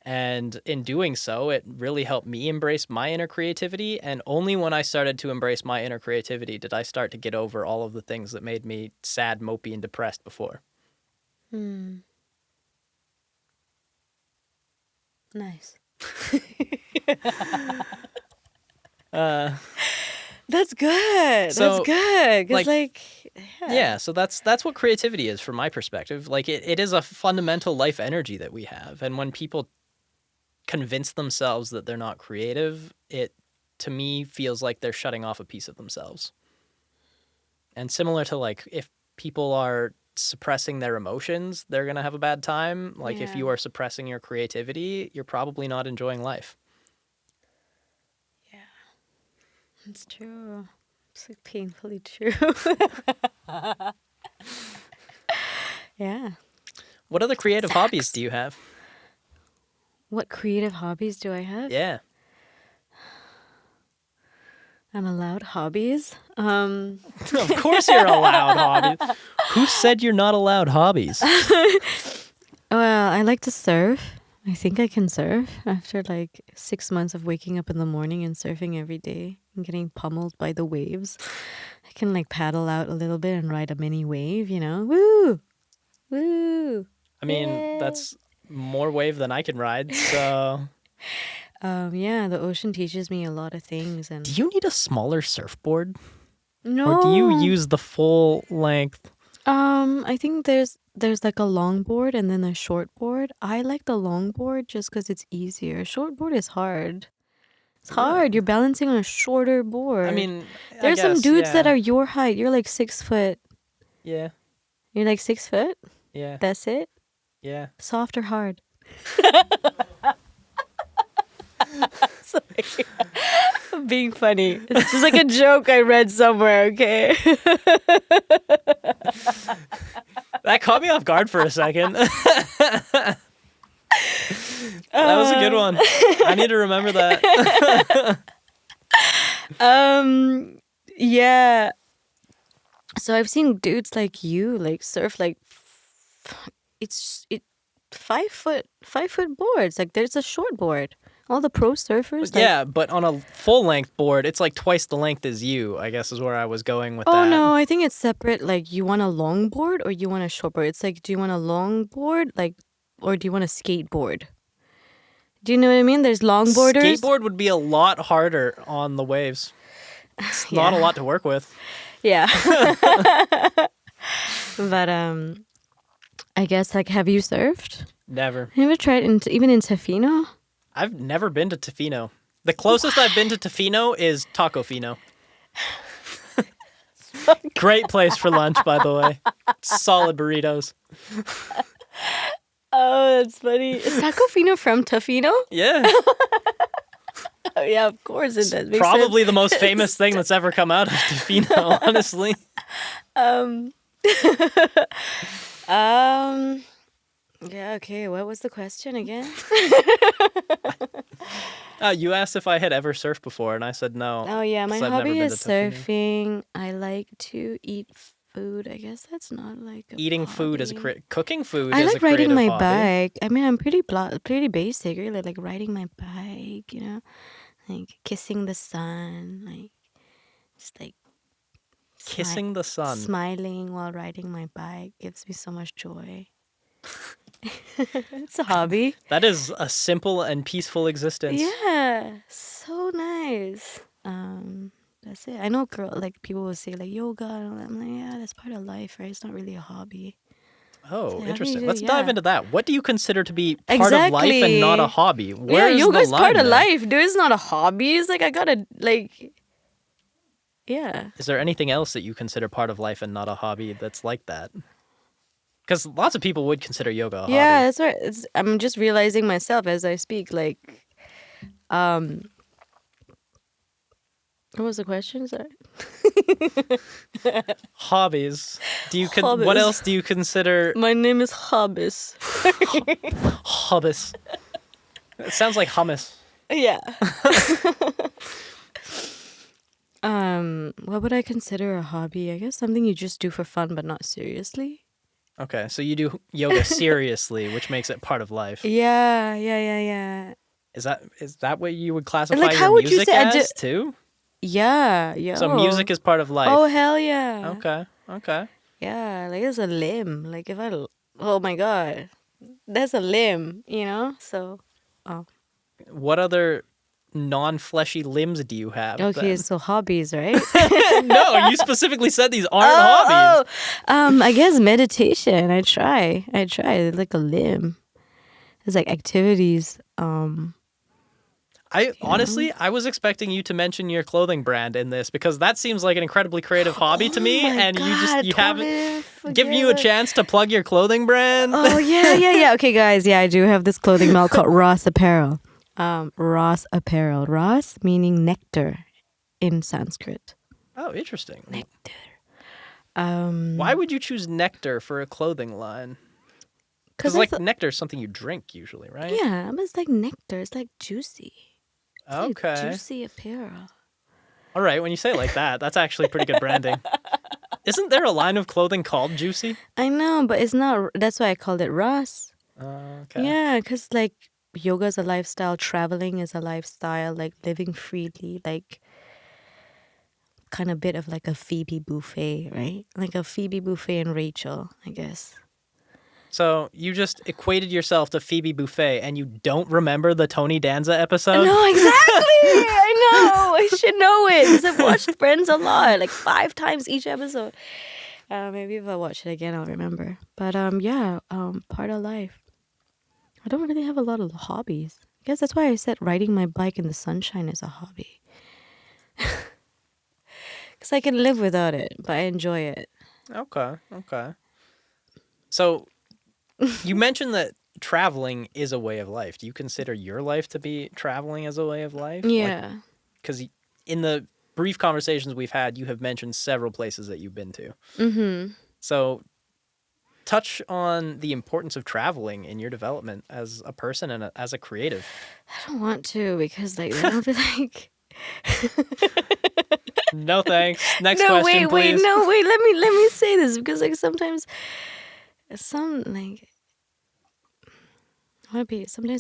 And in doing so, it really helped me embrace my inner creativity. And only when I started to embrace my inner creativity did I start to get over all of the things that made me sad, mopey, and depressed before. Nice. That's good. So, That's good. Because, yeah, so that's what creativity is from my perspective. Like, it is a fundamental life energy that we have. And when people convince themselves that they're not creative, it, to me, feels like they're shutting off a piece of themselves. And similar to, like, if people are suppressing their emotions, they're going to have a bad time. Like, if Yeah. you are suppressing your creativity, you're probably not enjoying life. it's true. It's like painfully true. Yeah. What other creative hobbies do you have? What creative hobbies do I have? Yeah. I'm allowed hobbies. Of course you're allowed hobbies. Who said you're not allowed hobbies? Well, I like to surf. I think I can surf after like 6 months of waking up in the morning and surfing every day and getting pummeled by the waves. I can like paddle out a little bit and ride a mini wave, Woo! Woo! I mean, that's more wave than I can ride, so... Yeah, the ocean teaches me a lot of things. And Do you need a smaller surfboard? no, Or do you use the full length? I think there's like a long board and then a short board. I like the long board just because it's easier. Short board is hard. It's hard. You're balancing on a shorter board. I mean, there's some dudes that are your height. You're like 6 foot. Yeah, You're like 6 foot. yeah, That's it. yeah. Soft or hard? Sorry. I'm being funny. It's just like a joke I read somewhere, okay? That caught me off guard for a second. That was a good one. I need to remember that. Yeah. So I've seen dudes like you like surf like it's 5 foot boards. Like there's a short board. All the pro surfers. Yeah, but on a full length board, it's like twice the length as you, I guess is where I was going with that. Oh no, I think it's separate. Like you want a long board or you want a short board. It's like, do you want a long board or do you want a skateboard? Do you know what I mean? There's longboarders. Skateboard would be a lot harder on the waves. It's not a lot to work with. Yeah. But I guess like, have you surfed? Never. Have you ever tried even in Tofino? I've never been to Tofino. The closest I've been to Tofino is Tacofino. Great place for lunch, by the way. Solid burritos. Oh, that's funny. Is Tacofino from Tofino? Yeah. Yeah, of course it does. Makes Probably sense. the most famous thing that's ever come out of Tofino, honestly. Um, um, yeah, okay. What was the question again? You asked if I had ever surfed before, and I said no. Oh yeah, my 'cause I've never hobby been is to Tofino. surfing. I like to eat food. I guess that's not like a Eating food as hobby. cooking food I is a like riding creative my hobby. bike. I mean, I'm pretty basic, really. Like riding my bike, like kissing the sun, like just like Kissing the sun. smiling while riding my bike gives me so much joy. It's a hobby. That is a simple and peaceful existence. Yeah, so nice. That's it. I know, people will say like yoga, and all that. I'm like, yeah, that's part of life, right? It's not really a hobby. Oh, So how do interesting. you Let's do- dive yeah. into that. What do you consider to be part of life and not a Exactly. hobby? Where Yeah, is yoga the is part line of there? life, dude. It's not a hobby. It's like I gotta like, yeah. Is there anything else that you consider part of life and not a hobby that's like that? Because lots of people would consider yoga a Yeah, hobby. that's right. I'm just realizing myself as I speak. Like, what was the question? Sorry. Hobbies. What Hobbies. else do you consider My name is Hobbies. hobbies? It sounds like hummus. Yeah. What would I consider a hobby? I guess something you just do for fun, but not seriously. Okay, so you do yoga seriously, which makes it part of life. Yeah. Is that what you would classify Like, your how would you music say? as too? Yeah. So music is part of life. Oh hell yeah. Okay. Yeah, like it's a limb. Like oh my god, that's a limb. So. Oh. What other non-fleshy limbs do you have? Okay, then? so hobbies, right? No, you specifically said these aren't hobbies. I guess meditation. I try. Like a limb. It's like activities. Honestly, I was expecting you to mention your clothing brand in this because that seems like an incredibly creative hobby to me, Oh my and God, you totally haven't given you a forget. chance to plug your clothing brand. Oh yeah. Okay, guys. Yeah, I do have this clothing line called Ross Apparel. Ross Apparel. Ross meaning nectar in Sanskrit. Oh, interesting. Nectar. Why would you choose nectar for a clothing line? Because nectar is something you drink usually, right? Yeah, but it's like nectar. It's like juicy. It's Okay. like juicy apparel. All right, when you say it like that, that's actually pretty good branding. Isn't there a line of clothing called Juicy? I know, but it's not. That's why I called it Ross. Okay. Yeah, because like yoga is a lifestyle, traveling is a lifestyle, like living freely, like kind of bit of like a Phoebe buffet, right? Like a Phoebe buffet and Rachel, I guess. So you just equated yourself to Phoebe Buffet and you don't remember the Tony Danza episode? No, exactly. I know. I should know it because I've watched Friends a lot, like 5 times each episode. Maybe if I watch it again, I'll remember. But part of life. I don't really have a lot of hobbies. I guess that's why I said riding my bike in the sunshine is a hobby. Because I can live without it, but I enjoy it. Okay. So you mentioned that traveling is a way of life. Do you consider your life to be traveling as a way of life? Yeah. Because in the brief conversations we've had, you have mentioned several places that you've been to. Mm-hmm. So touch on the importance of traveling in your development as a person and as a creative. I don't want to because like I'll be like No thanks. Next no, question, wait, please. no, wait, let me say this because like sometimes sometimes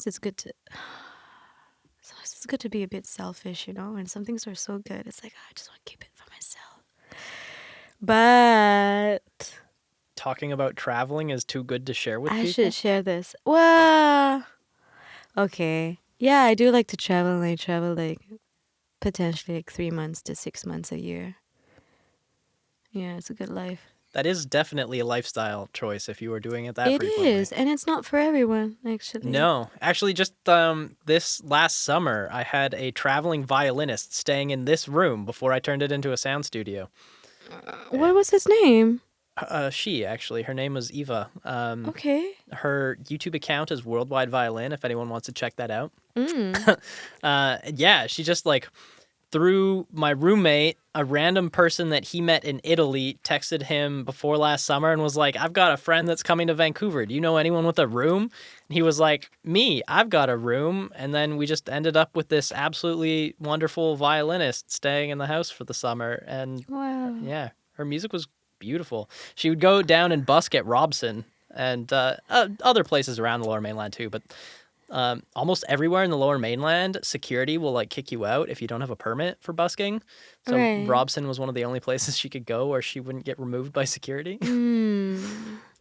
it's good to be a bit selfish, and some things are so good. It's like I just want to keep it for myself. But Talking about traveling is too good to share with I people? should share this. Well, okay. Yeah, I do like to travel, and I travel like potentially like 3 months to 6 months a year. Yeah, it's a good life. That is definitely a lifestyle choice if you were doing it that It frequently. is, and it's not for everyone, actually. No. Actually, just this last summer, I had a traveling violinist staying in this room before I turned it into a sound studio. What was his name? She actually, her name was Eva. Okay. Her YouTube account is Worldwide Violin. If anyone wants to check that out. Mm. Yeah, she just like through my roommate, a random person that he met in Italy, texted him before last summer and was like, I've got a friend that's coming to Vancouver. Do you know anyone with a room? And he was like, me, I've got a room. And then we just ended up with this absolutely wonderful violinist staying in the house for the summer. And Wow. yeah, her music was beautiful. She would go down and busk at Robson and other places around the Lower Mainland too, but almost everywhere in the Lower Mainland, security will like kick you out if you don't have a permit for busking. So Right. Robson was one of the only places she could go where she wouldn't get removed by security. Mm.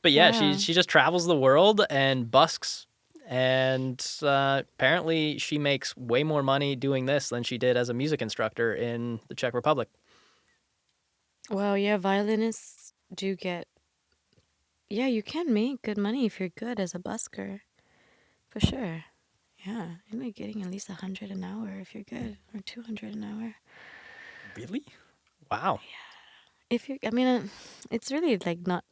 But yeah, Wow. she just travels the world and busks. And apparently she makes way more money doing this than she did as a music instructor in the Czech Republic. Wow, yeah, violinists do get. Yeah, you can make good money if you're good as a busker. For sure. Yeah, you're like getting at least 100 an hour if you're good, or 200 an hour. Really? Wow. If you're, I mean, it's really like not.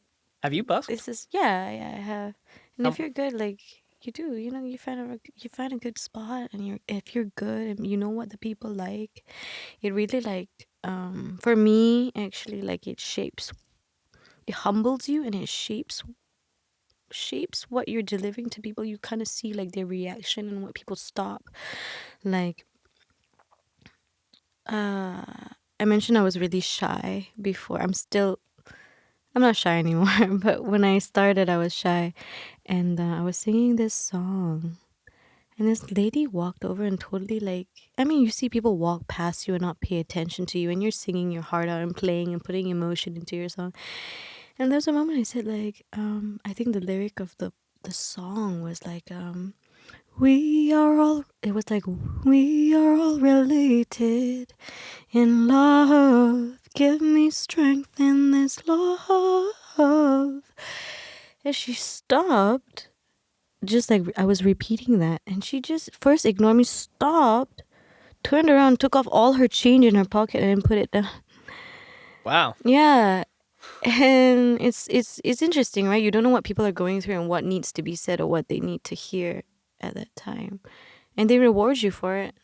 Have you busked? This is yeah, I have. And How- if you're good, like you do, you find a good spot, and if you're good and you know what the people like, it really like for me actually like it humbles you and it shapes what you're delivering to people. You kind of see like their reaction and what people stop. Like I mentioned I was really shy before. I'm not shy anymore, but when I started I was shy, and I was singing this song, and this lady walked over and totally like, I mean, you see people walk past you and not pay attention to you, and you're singing your heart out and playing and putting emotion into your song. And there's a moment I said like, I think the lyric of the song was like, we are all, it was like, we are all related in love. Give me strength in this love. And she stopped, just like I was repeating that. And she just first ignored me, stopped, turned around, took off all her change in her pocket and put it down. Wow. Yeah. And it's interesting, right? You don't know what people are going through and what needs to be said or what they need to hear at that time. And they reward you for it.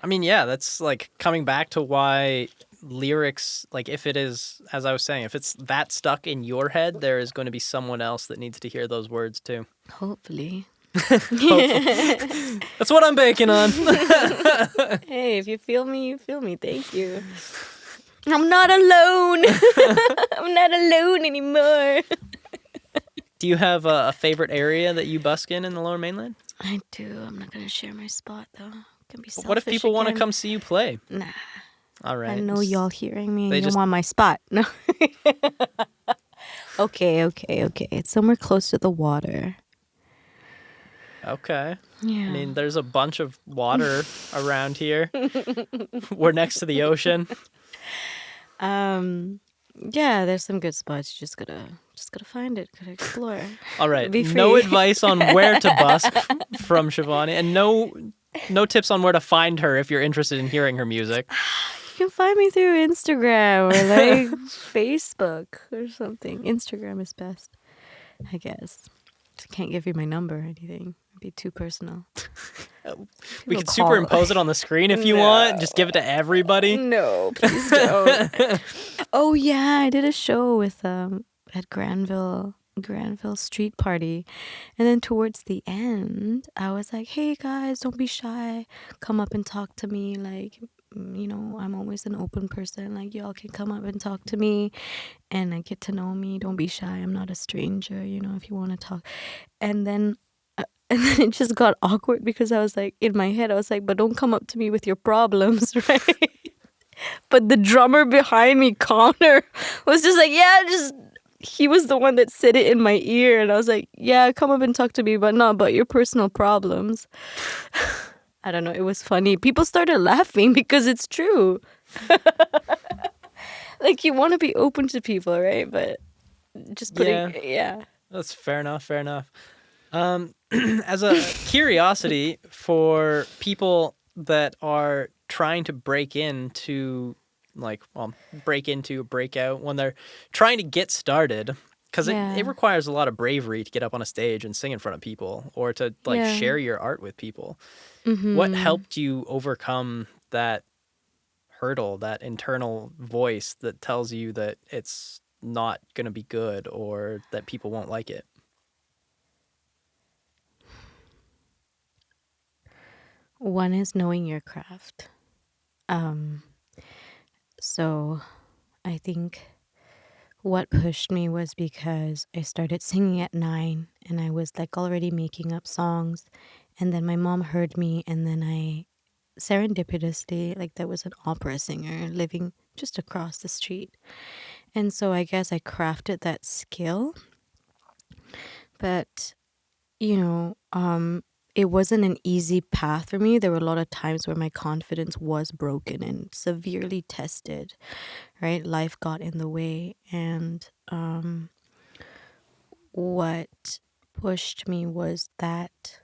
I mean, yeah, that's like coming back to why lyrics, like if it is, as I was saying, if it's that stuck in your head, there is going to be someone else that needs to hear those words too. Hopefully. That's what I'm banking on. Hey, if you feel me, you feel me. Thank you. I'm not alone. I'm not alone anymore. Do you have a favorite area that you busk in the Lower Mainland? I do. I'm not going to share my spot, though. Can be selfish. What if people want to again. come see you play? Nah. All right. I know y'all hearing me and They you just- want my spot. No. Okay. It's somewhere close to the water. Okay. Yeah. I mean, there's a bunch of water around here. We're next to the ocean. Yeah, there's some good spots. You just gotta find it. Gotta explore. All right. Be No free. advice on where to busk from Shavani, and no tips on where to find her if you're interested in hearing her music. You can find me through Instagram or like Facebook or something. Instagram is best, I guess. I can't give you my number or anything. It'd be too personal. We People could call- superimpose it on the screen if you want. Just give it to everybody. No, please don't. Oh yeah, I did a show with at Granville Street Party, and then towards the end, I was like, "Hey guys, don't be shy. Come up and talk to me. Like, I'm always an open person. Like, y'all can come up and talk to me, and get to know me. Don't be shy. I'm not a stranger. If you want to talk." And then. And then it just got awkward because I was like, in my head, I was like, but don't come up to me with your problems, right? But the drummer behind me, Connor, was just like, he was the one that said it in my ear. And I was like, yeah, come up and talk to me, but not about your personal problems. I don't know. It was funny. People started laughing because it's true. Like, you want to be open to people, right? But just putting, yeah. That's fair enough. As a curiosity for people that are trying to break into break into, break out, when they're trying to get started. Because Yeah. it requires a lot of bravery to get up on a stage and sing in front of people, or to Yeah. share your art with people. Mm-hmm. What helped you overcome that hurdle, that internal voice that tells you that it's not going to be good or that people won't like it? One is knowing your craft. So I think what pushed me was because I started singing at 9 and I was like already making up songs. And then my mom heard me, and then I serendipitously, like, there was an opera singer living just across the street. And so I guess I crafted that skill. But, you know, it wasn't an easy path for me. There were a lot of times where my confidence was broken and severely tested, right? Life got in the way. And what pushed me was that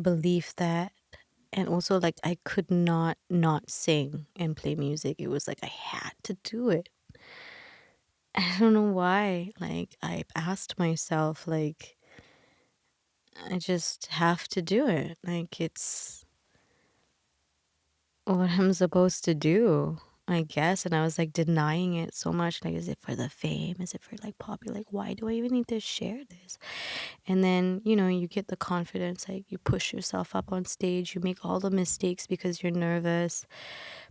belief that, and also like I could not sing and play music. It was like I had to do it. I don't know why. Like, I asked myself, like, I just have to do it. Like, it's what I'm supposed to do, I guess. And I was like denying it so much. Like, is it for the fame? Is it for like popular? Like, why do I even need to share this? And then, you know, you get the confidence, like you push yourself up on stage, you make all the mistakes because you're nervous,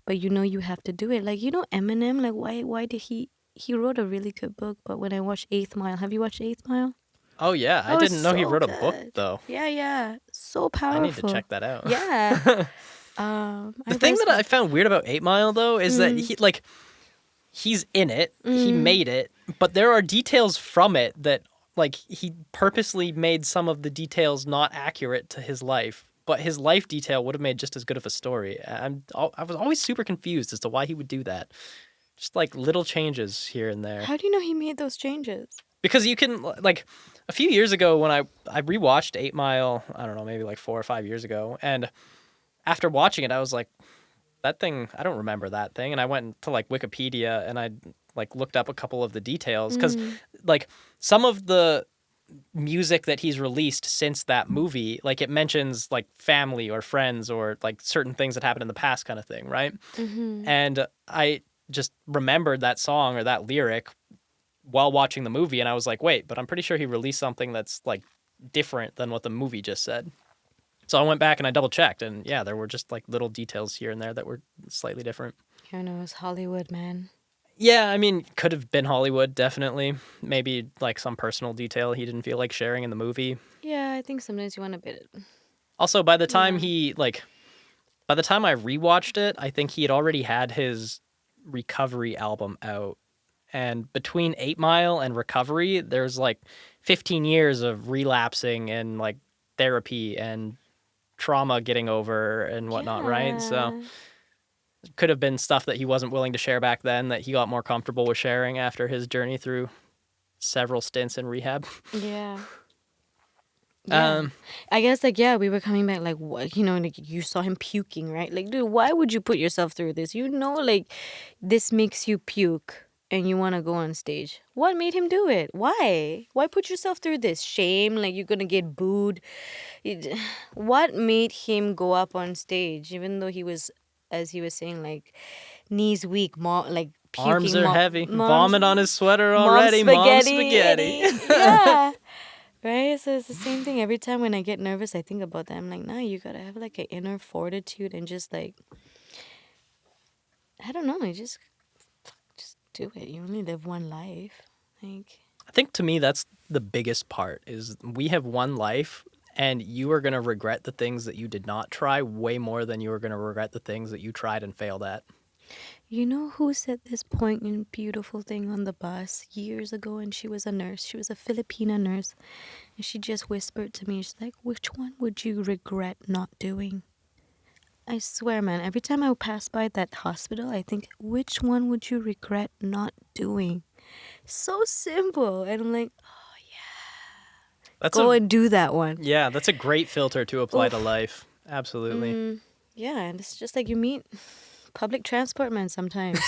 but you know you have to do it. Like, you know, Eminem, like why did he wrote a really good book, but when I watched 8th Mile, have you watched 8th Mile? Oh, yeah. I Oh, it's didn't know he so wrote a book, good. though. Yeah. So I need to powerful. check that out. Yeah. The thing that I found weird about 8 Mile, though, is that he's in it, he made it, but there are details from it that, like, he purposely made some of the details not accurate to his life, but his life detail would have made just as good of a story. I was always super confused as to why he would do that. Just, like, little changes here and there. How do you know he made those changes? Because you can, like, a few years ago when I rewatched 8 Mile, I don't know, maybe like 4 or 5 years ago, and after watching it, I was like, that thing, I don't remember that thing. And I went to like Wikipedia and I like looked up a couple of the details, because like some of the music that he's released since that movie, like it mentions like family or friends or like certain things that happened in the past kind of thing, right? And I just remembered that song or that lyric while watching the movie, and I was like, wait, but I'm pretty sure he released something that's like different than what the movie just said. So I went back and I double checked, and yeah, there were just like little details here and there that were slightly different. You know, it's Hollywood, man. Yeah, I mean, could have been Hollywood, definitely. Maybe like some personal detail he didn't feel like sharing in the movie. Yeah, I think sometimes you want a bit. Also, by the time by the time I rewatched it, I think he had already had his Recovery album out. And between 8 Mile and Recovery, there's like 15 years of relapsing and like therapy and trauma getting over and whatnot, right? So it could have been stuff that he wasn't willing to share back then that he got more comfortable with sharing after his journey through several stints in rehab. Yeah. I guess like, yeah, we were coming back like, what, you know, like you saw him puking, right? Like, dude, why would you put yourself through this? You know, like this makes you puke and you want to go on stage. What made him do it? Why put yourself through this? Shame, like you're gonna get booed. What made him go up on stage, even though he was, as he was saying, like knees weak, like puking, Arms are heavy, vomit on his sweater already, mom spaghetti. Yeah. Right? So it's the same thing. Every time when I get nervous, I think about that. I'm like, nah, you gotta have like an inner fortitude and just like, I don't know, like just do it. You only live one life. Like, I think to me that's the biggest part, is we have one life, and you are going to regret the things that you did not try way more than you are going to regret the things that you tried and failed at. you know who said this poignant, beautiful thing on the bus years ago? And she was a nurse. She was a Filipina nurse. And she just whispered to me, she's like, which one would you regret not doing? I swear, man, every time I pass by that hospital, I think, which one would you regret not doing? So simple. And I'm like, go and do that one. Yeah, that's a great filter to apply to life. Absolutely. Yeah, and it's just like you meet public transport, man, sometimes.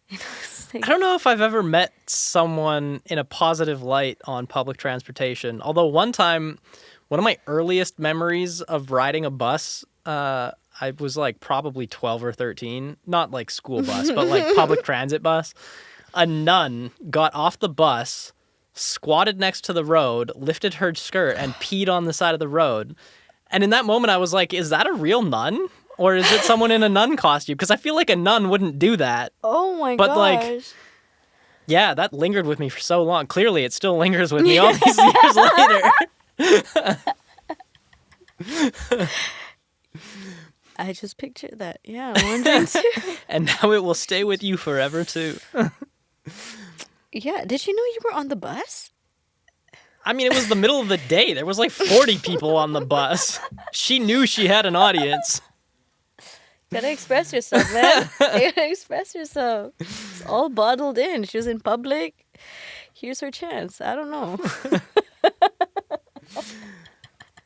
It's I like, don't know if I've ever met someone in a positive light on public transportation. Although one time, one of my earliest memories of riding a bus, I was like probably 12 or 13, not like school bus, but like public transit bus. A nun got off the bus, squatted next to the road, lifted her skirt, and peed on the side of the road. And in that moment, I was like, is that a real nun? Or is it someone in a nun costume? Because I feel like a nun wouldn't do that. oh my But, like, gosh. Yeah, that lingered with me for so long. Clearly, it still lingers with me all these years later. I just pictured that. Yeah, I'm wondering too. And now it will stay with you forever, too. Yeah, did you know you were on the bus? I mean, it was the middle of the day. There was like 40 people on the bus. She knew she had an audience. Gotta express yourself, man. You gotta express yourself. It's all bottled in. She was in public. Here's her chance. I don't know.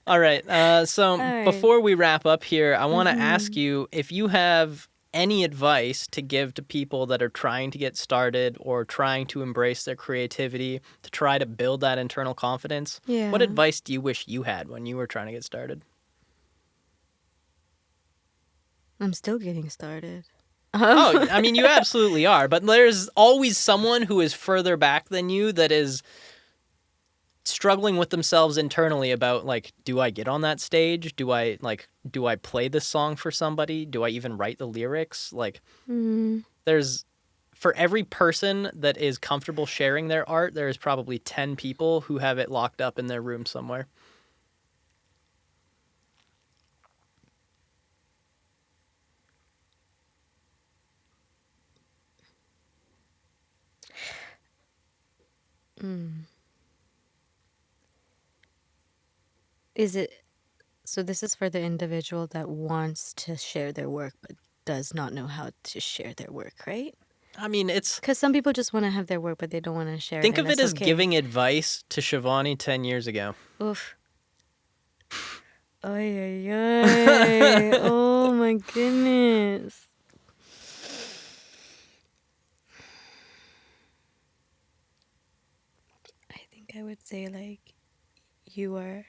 All right. So right. before we wrap up here, I want to ask you if you have any advice to give to people that are trying to get started or trying to embrace their creativity to try to build that internal confidence. Yeah. What advice do you wish you had when you were trying to get started? I'm still getting started. Oh, I mean, you absolutely are. But there's always someone who is further back than you that is struggling with themselves internally about, like, do I get on that stage? Do I play this song for somebody? Do I even write the lyrics? Like, there's, for every person that is comfortable sharing their art, there is probably 10 people who have it locked up in their room somewhere. Is it so? This is for the individual that wants to share their work but does not know how to share their work, right? I mean, it's... Because some people just want to have their work but they don't want to share Think it. of it as giving advice to Shavani 10 years ago. Oof. Ay, ay, ay. Oh my goodness. I think I would say, like, you are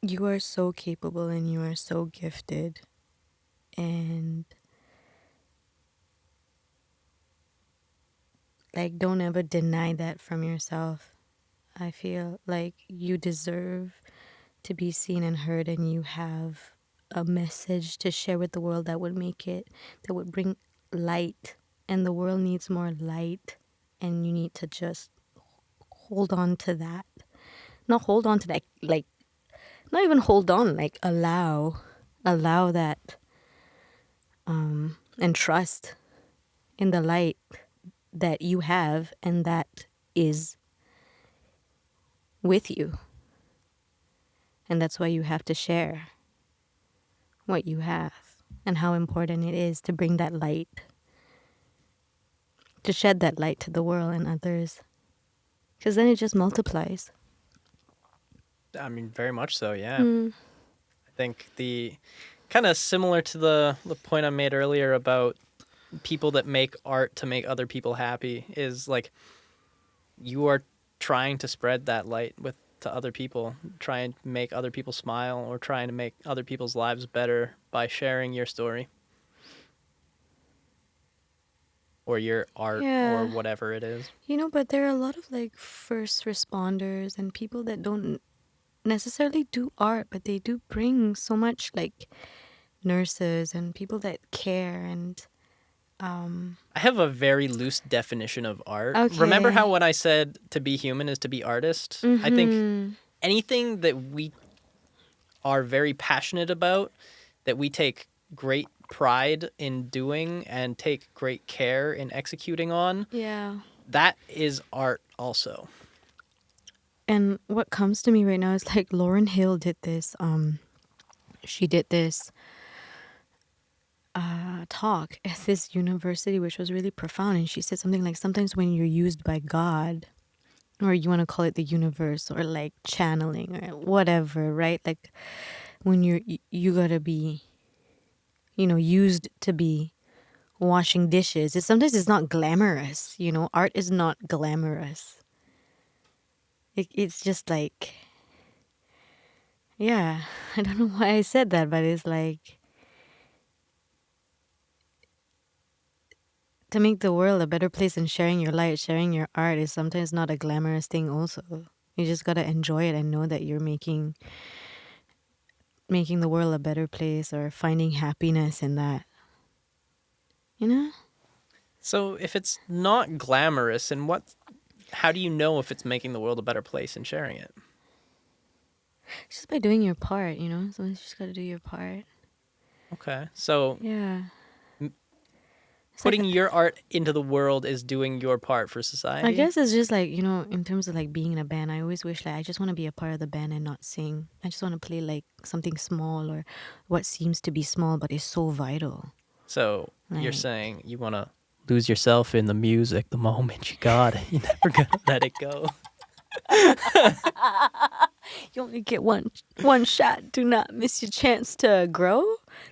you are so capable and you are so gifted, and like, don't ever deny that from yourself. I feel like you deserve to be seen and heard, and you have a message to share with the world that would bring light, and the world needs more light, and you need to just hold on to that. Not hold on to that, like, not even hold on, like, allow that, and trust in the light that you have and that is with you. And that's why you have to share what you have and how important it is to bring that light, to shed that light to the world and others. Because then it just multiplies. I mean, very much so, yeah. I think the kind of similar to the point I made earlier about people that make art to make other people happy is, like, you are trying to spread that light to other people, try and make other people smile or trying to make other people's lives better by sharing your story or your art or whatever it is. But there are a lot of, like, first responders and people that don't necessarily do art, but they do bring so much, like, nurses and people that care. And I have a very loose definition of art. Okay. Remember how when I said to be human is to be artist? I think anything that we are very passionate about, that we take great pride in doing and take great care in executing on, that is art also. And what comes to me right now is, like, Lauryn Hill did this. She did this talk at this university, which was really profound. And she said something like, sometimes when you're used by God, or you want to call it the universe, or like channeling or whatever, right? Like, when you gotta be, used to be washing dishes. Sometimes it's not glamorous. Art is not glamorous. It's just like, yeah, I don't know why I said that, but it's like to make the world a better place and sharing your light, sharing your art is sometimes not a glamorous thing also. You just gotta enjoy it and know that you're making the world a better place or finding happiness in that. You know? So if it's not glamorous, and how do you know if it's making the world a better place and sharing it? Just by doing your part, Sometimes you just gotta do your part. Okay. So Yeah. It's putting like, your art into the world is doing your part for society? I guess it's just like, in terms of like being in a band, I always wish like I just want to be a part of the band and not sing. I just want to play like something small or what seems to be small but is so vital. So you're Like, saying you want to lose yourself in the music the moment you got it. You're never going to let it go. you only get one shot. Do not miss your chance to grow.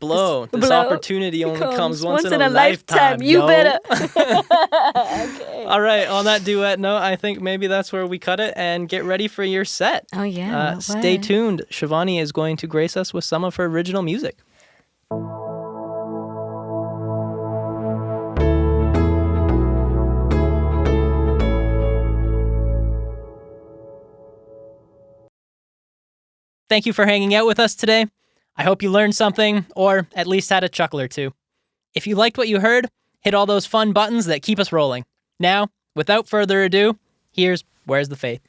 This Blow. opportunity only comes once in a a lifetime. You yo. better. Okay. All right. On that duet note, I think maybe that's where we cut it and get ready for your set. Oh, yeah. Stay tuned. Shavani is going to grace us with some of her original music. Thank you for hanging out with us today. I hope you learned something, or at least had a chuckle or two. If you liked what you heard, hit all those fun buttons that keep us rolling. Now, without further ado, here's Where's the Faith?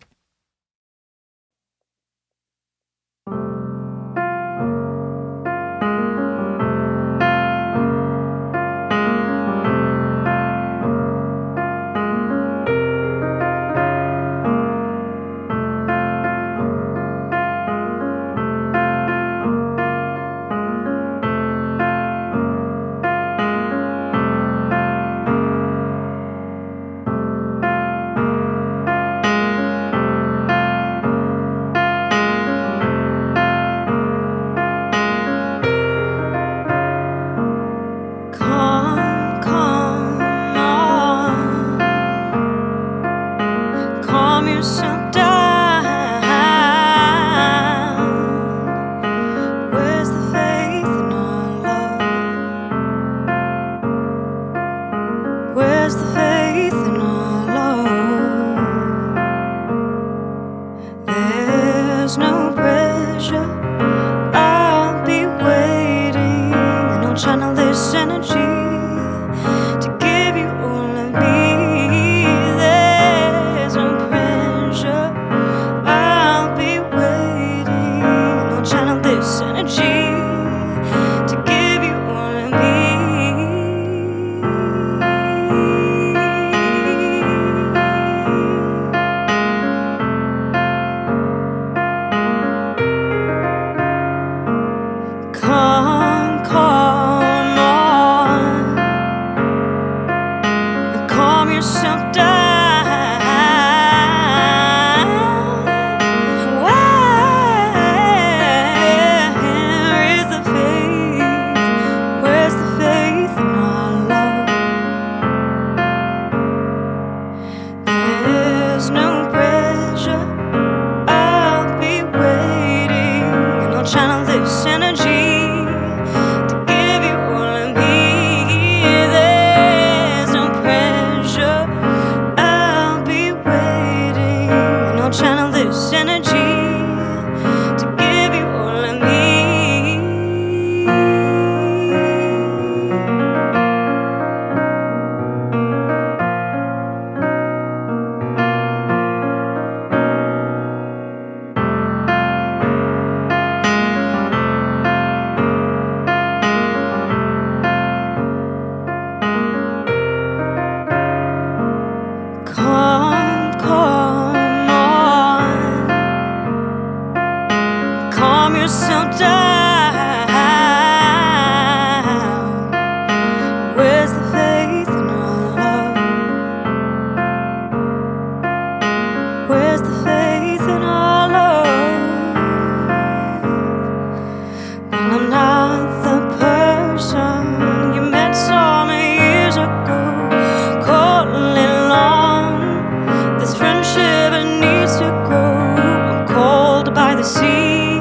by the sea.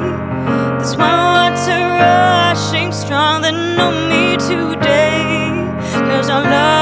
This one water rushing strong that know me today. 'Cause our love